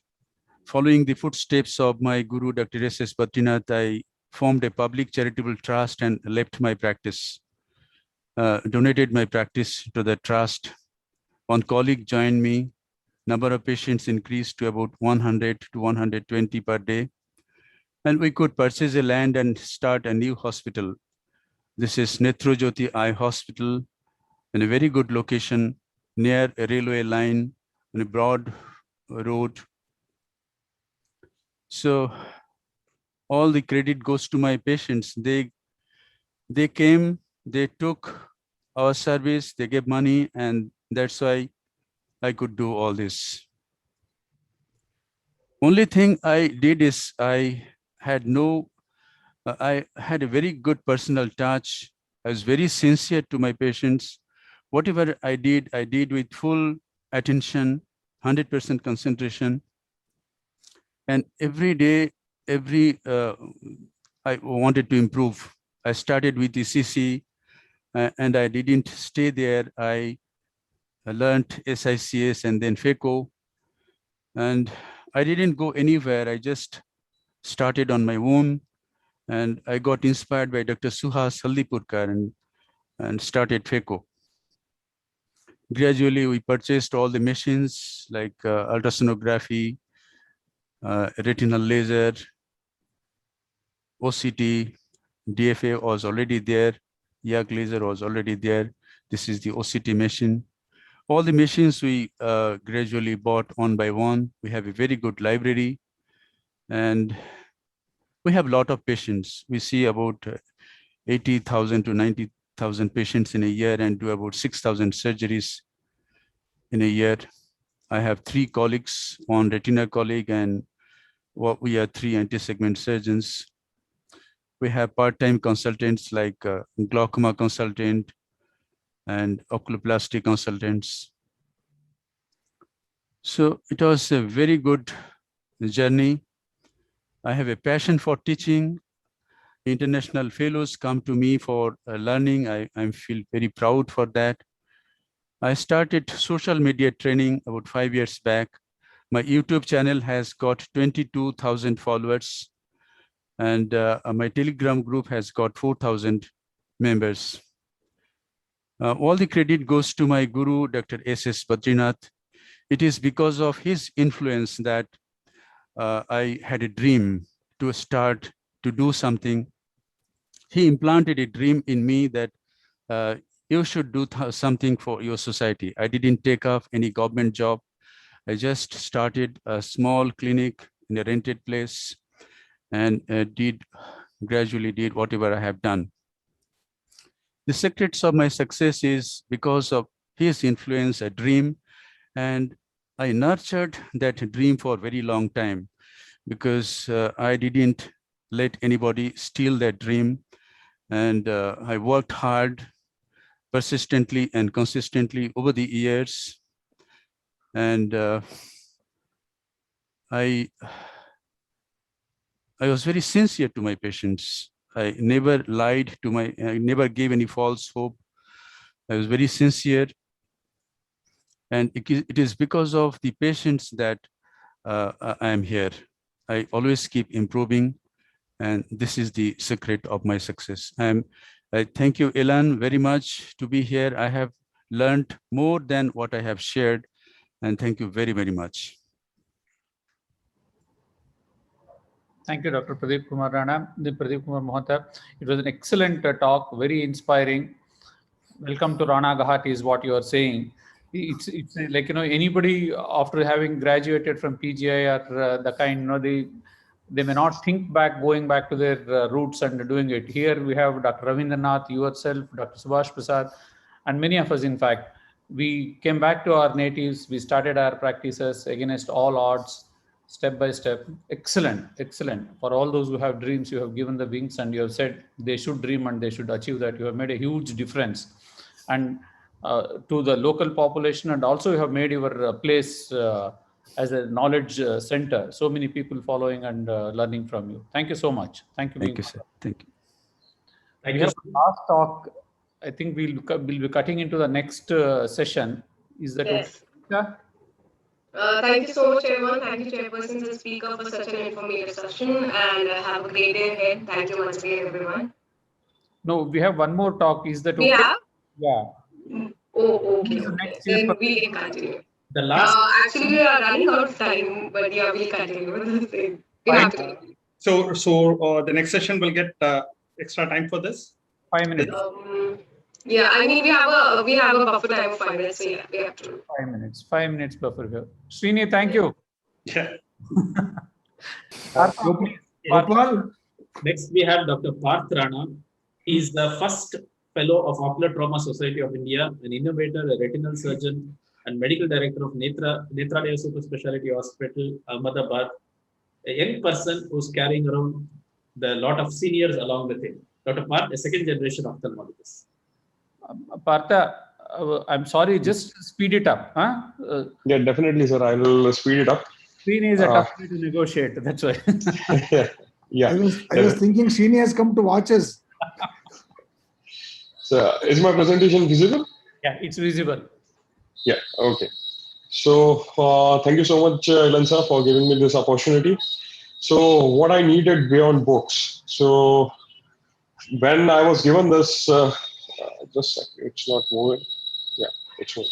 following the footsteps of my guru, Dr. S.S. Badrinath, I formed a public charitable trust and left my practice, donated my practice to the trust. One colleague joined me. Number of patients increased to about 100 to 120 per day. And we could purchase a land and start a new hospital. This is Netrojyoti Eye Hospital in a very good location near a railway line on a broad road. So all the credit goes to my patients. They came, they took our service, they gave money, and that's why I could do all this. Only thing I did is I had a very good personal touch. I was very sincere to my patients. Whatever I did with full attention, 100% concentration. And every day, I wanted to improve. I started with ECC and I didn't stay there. I learned SICS and then FECO. And I didn't go anywhere. I just started on my own. And I got inspired by Dr. Suhas Haldipurkar and started FECO. Gradually, we purchased all the machines like ultrasonography, retinal laser, OCT, DFA was already there, YAG laser was already there. This is the OCT machine. All the machines we gradually bought one by one. We have a very good library and we have a lot of patients. We see about 80,000 to 90,000 patients in a year and do about 6,000 surgeries in a year. I have 3 colleagues, one retina colleague, and we are 3 anti-segment surgeons. We have part-time consultants like glaucoma consultant and oculoplasty consultants. So it was a very good journey. I have a passion for teaching. International fellows come to me for learning. I feel very proud for that. I started social media training about 5 years back. My YouTube channel has got 22,000 followers and my Telegram group has got 4,000 members. All the credit goes to my guru, Dr. S.S. Badrinath. It is because of his influence that I had a dream to start to do something. He implanted a dream in me that you should do something for your society. I didn't take up any government job. I just started a small clinic in a rented place and gradually did whatever I have done. The secrets of my success is because of his influence, a dream, and I nurtured that dream for a very long time because I didn't let anybody steal that dream. And I worked hard, persistently and consistently over the years. And I was very sincere to my patients. I never lied to I never gave any false hope. I was very sincere. And it is because of the patients that I am here. I always keep improving, and this is the secret of my success. I thank you, Elan, very much to be here. I have learned more than what I have shared, and thank you very, very much. Thank you, Dr. Pradeep Kumar Rana, Pradeep Kumar Mohata. It was an excellent talk, very inspiring. Welcome to Rana Ghat is what you are saying. It's like, anybody after having graduated from PGI or the kind, they may not think going back to their roots and doing it. Here we have Dr. Ravindranath, yourself, Dr. Subhash Prasad, and many of us, in fact, we came back to our natives. We started our practices against all odds, step by step. Excellent, excellent. For all those who have dreams, you have given the wings and you have said they should dream and they should achieve that. You have made a huge difference. And to the local population, and also you have made your place as a knowledge center. So many people following and learning from you. Thank you so much. Thank you. Thank you, sir. Thank you. We have last talk. I think we'll be cutting into the next session. Is that yes. Okay? Thank you so much, everyone. Thank you, Chairperson and Speaker, for such an informative session. And have a great day ahead. Thank you once again, everyone. No, we have one more talk. Is that we okay? Have? Yeah. Oh, okay. Then we can continue. The last. Actually, we are running out of time, but yeah, we'll continue with the same. We have to. So the next session will get extra time for this. 5 minutes. Yeah, I mean, we have a buffer time of 5 minutes, so yeah, we have to. 5 minutes. 5 minutes buffer here. Srini, thank you. Yeah. Next, we have Dr. Parth Rana. He is the first fellow of Ocular Trauma Society of India, an innovator, a retinal surgeon, and medical director of Netralaya Super Speciality Hospital, Ahmedabad. A young person who's carrying around the lot of seniors along with him. Dr. Parth, a second generation ophthalmologist. Partha, I'm sorry, just speed it up. Huh? Yeah, definitely, sir. I will speed it up. Srini is a tough way to negotiate. That's why. Yeah. I was thinking Srini has come to watch us. So, is my presentation visible? Yeah, it's visible. Yeah, okay. So, thank you so much, Elan sir, for giving me this opportunity. So, what I needed beyond books. So, when I was given this, just a second, it's not moving. Yeah, it's moving.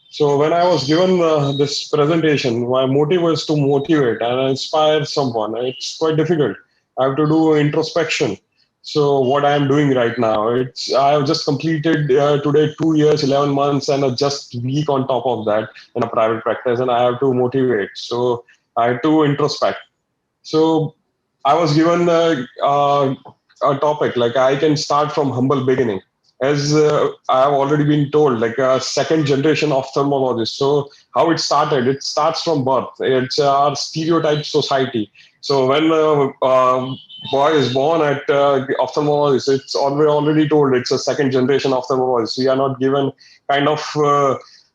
So, when I was given this presentation, my motive was to motivate and inspire someone. It's quite difficult. I have to do introspection. So what I am doing right now, I have just completed today 2 years, 11 months, and a just week on top of that in a private practice, and I have to motivate. So I have to introspect. So I was given a topic like I can start from humble beginning. As I have already been told, like a second generation ophthalmologist. So how it started? It starts from birth. It's our stereotype society. So when boy is born at ophthalmologist, it's already told it's a second generation ophthalmologist. We are not given kind of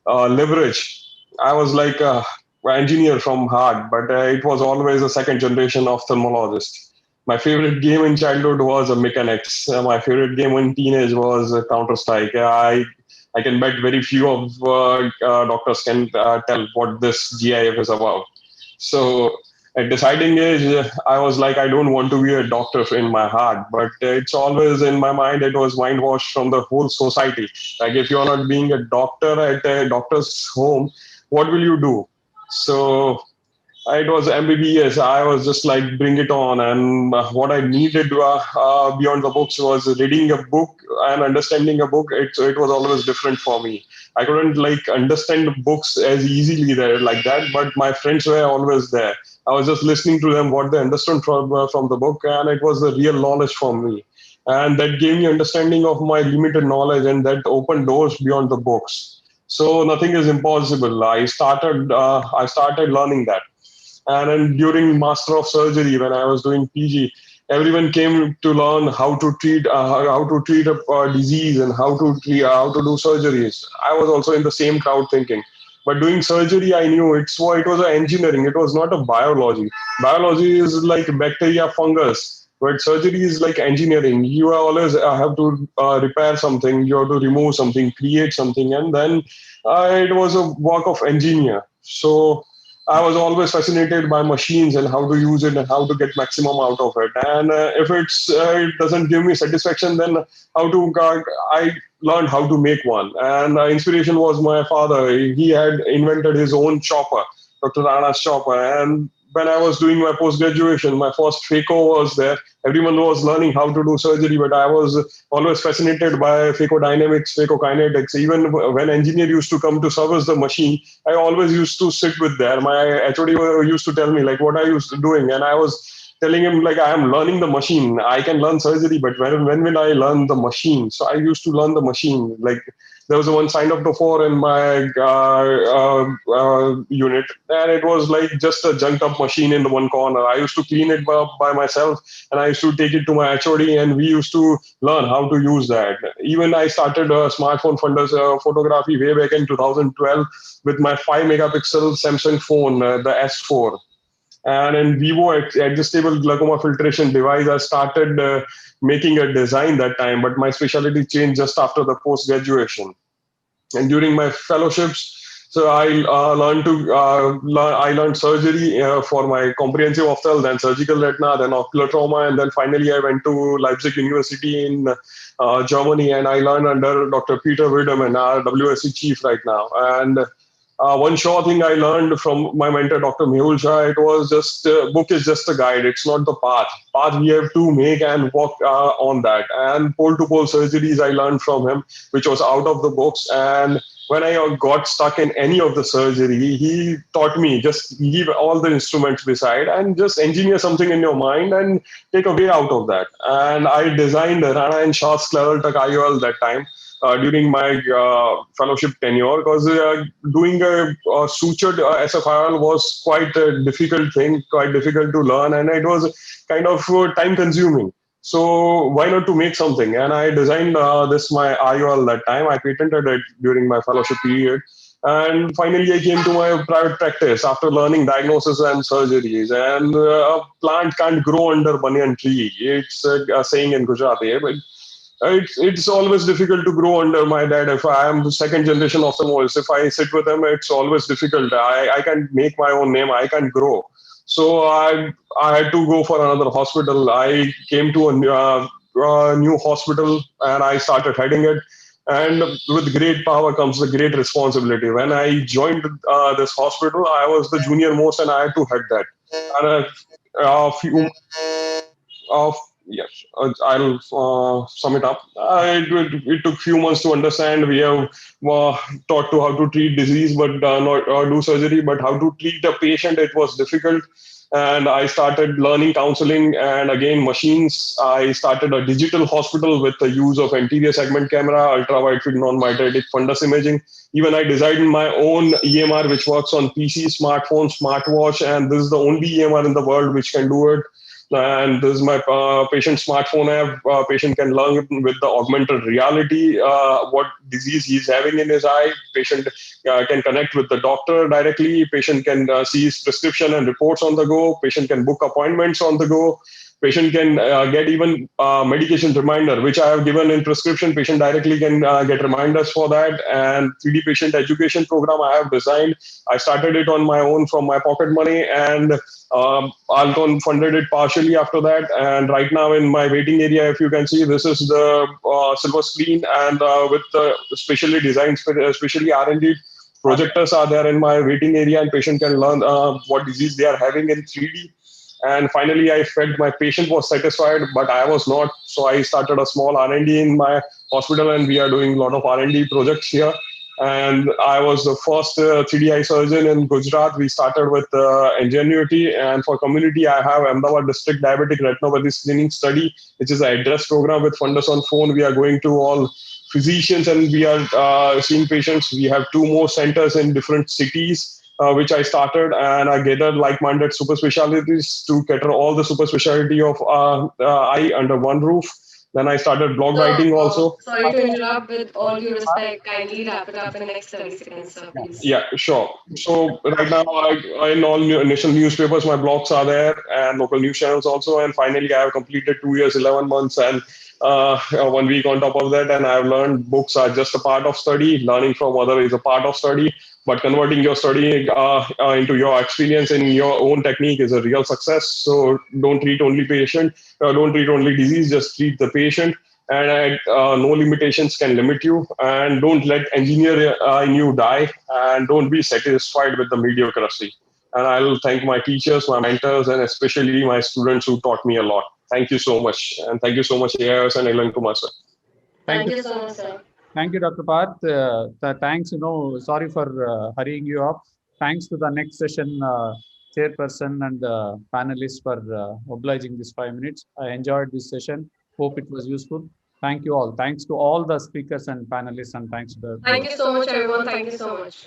leverage. I was like an engineer from heart, but it was always a second generation ophthalmologist. My favorite game in childhood was mechanics. My favorite game in teenage was Counter-Strike. I can bet very few of doctors can tell what this GIF is about. So at deciding age, I was like, I don't want to be a doctor in my heart, but it's always in my mind, it was mind washed from the whole society. Like if you're not being a doctor at a doctor's home, what will you do? So it was MBBS. I was just like, bring it on. And what I needed beyond the books was reading a book and understanding a book. It was always different for me. I couldn't like understand books as easily there like that, but my friends were always there. I was just listening to them, what they understood from the book, and it was the real knowledge for me. And that gave me understanding of my limited knowledge, and that opened doors beyond the books. So nothing is impossible. I started learning that. And then during Master of Surgery, when I was doing PG, everyone came to learn how to treat a disease and how to do surgeries. I was also in the same crowd thinking. But doing surgery, I knew it was an engineering. It was not a biology. Biology is like bacteria, fungus. But surgery is like engineering. You always have to repair something. You have to remove something, create something. And then it was a work of engineer. So I was always fascinated by machines and how to use it and how to get maximum out of it. And if it doesn't give me satisfaction, then I learned how to make one. And inspiration was my father. He had invented his own chopper, Dr. Rana's chopper. And when I was doing my post-graduation, my first phaco was there. Everyone was learning how to do surgery, but I was always fascinated by phaco-dynamics, phaco-kinetics. Even when engineer used to come to service the machine, I always used to sit with there. My HOD used to tell me, like, what are you doing? And I was telling him, like, I am learning the machine. I can learn surgery, but when will I learn the machine? So I used to learn the machine. Like, there was one signed up to 4 in my unit, and it was like just a junked up machine in the one corner. I used to clean it by myself, and I used to take it to my HOD, and we used to learn how to use that. Even I started smartphone funders photography way back in 2012 with my 5 megapixel Samsung phone, the S4. And in Vivo adjustable glaucoma filtration device, I started making a design that time, but my specialty changed just after the post-graduation. And during my fellowships, so I learned surgery for my comprehensive ophthalmology, then surgical retina, then ocular trauma, and then finally I went to Leipzig University in Germany, and I learned under Dr. Peter Wiedemann, our WSC chief right now. And one sure thing I learned from my mentor, Dr. Mehul Shah, it was just, book is just a guide. It's not the path. Path we have to make and work on that. And pole-to-pole surgeries I learned from him, which was out of the books. And when I got stuck in any of the surgery, he taught me just leave all the instruments beside and just engineer something in your mind and take a way out of that. And I designed Rana and Shah's scleral IOL that time. During my fellowship tenure, because doing a sutured SFIL was quite a difficult thing, quite difficult to learn, and it was kind of time consuming. So why not to make something? And I designed my IOL that time. I patented it during my fellowship period. And finally, I came to my private practice after learning diagnosis and surgeries. And a plant can't grow under banyan tree. It's a saying in Gujarati, but it's always difficult to grow under my dad. If I am the second generation ophthalmologist, if I sit with him, it's always difficult. I can't make my own name. I can't grow. So I had to go for another hospital. I came to a new hospital and I started heading it. And with great power comes the great responsibility. When I joined this hospital, I was the junior most and I had to head that. And yes, I'll sum it up. It took few months to understand. We have taught to how to treat disease, but not do surgery. But how to treat a patient, it was difficult. And I started learning counseling and again machines. I started a digital hospital with the use of anterior segment camera, ultra-wide field non-mitotic fundus imaging. Even I designed my own EMR, which works on PC, smartphone, smartwatch, and this is the only EMR in the world which can do it. And this is my patient smartphone app. Patient can learn with the augmented reality what disease he's having in his eye. Patient can connect with the doctor directly. Patient can see his prescription and reports on the go. Patient can book appointments on the go. Patient can get even medication reminder, which I have given in prescription. Patient directly can get reminders for that. And 3D patient education program I have designed. I started it on my own from my pocket money, and Alcon funded it partially after that. And right now in my waiting area, if you can see, this is the silver screen, and with the specially designed, specially R&D projectors are there in my waiting area, and patient can learn what disease they are having in 3D. And finally, I felt my patient was satisfied, but I was not. So I started a small R&D in my hospital, and we are doing a lot of R&D projects here. And I was the first 3D eye surgeon in Gujarat. We started with Ingenuity, and for community, I have Ahmedabad District Diabetic Retinopathy Screening Study, which is an address program with fundus on phone. We are going to all physicians, and we are seeing patients. We have 2 more centers in different cities, which I started, and I gathered like-minded super specialties to cater all the super specialty of eye under one roof. Then I started blog writing also. Sorry to interrupt. With all due respect, kindly wrap it up in the next 30 seconds, sir, please. Yeah, sure. So right now, in all national newspapers, my blogs are there, and local news channels also. And finally, I have completed 2 years, 11 months, and 1 week on top of that. And I've learned books are just a part of study. Learning from other is a part of study. but converting your study into your experience in your own technique is a real success. So don't treat only patient, don't treat only disease, just treat the patient. And no limitations can limit you. And don't let engineer in you die. And don't be satisfied with the mediocrity. And I'll thank my teachers, my mentors, and especially my students who taught me a lot. Thank you so much. And thank you so much, AIOS and Elan Kumar, sir. Thank you so much, sir. Thank you, Dr. Parth. Thanks, sorry for hurrying you up. Thanks to the next session chairperson and panelists for obliging this 5 minutes. I enjoyed this session. Hope it was useful. Thank you all. Thanks to all the speakers and panelists, and thanks to the. Thank you so much, everyone. Thank you so much.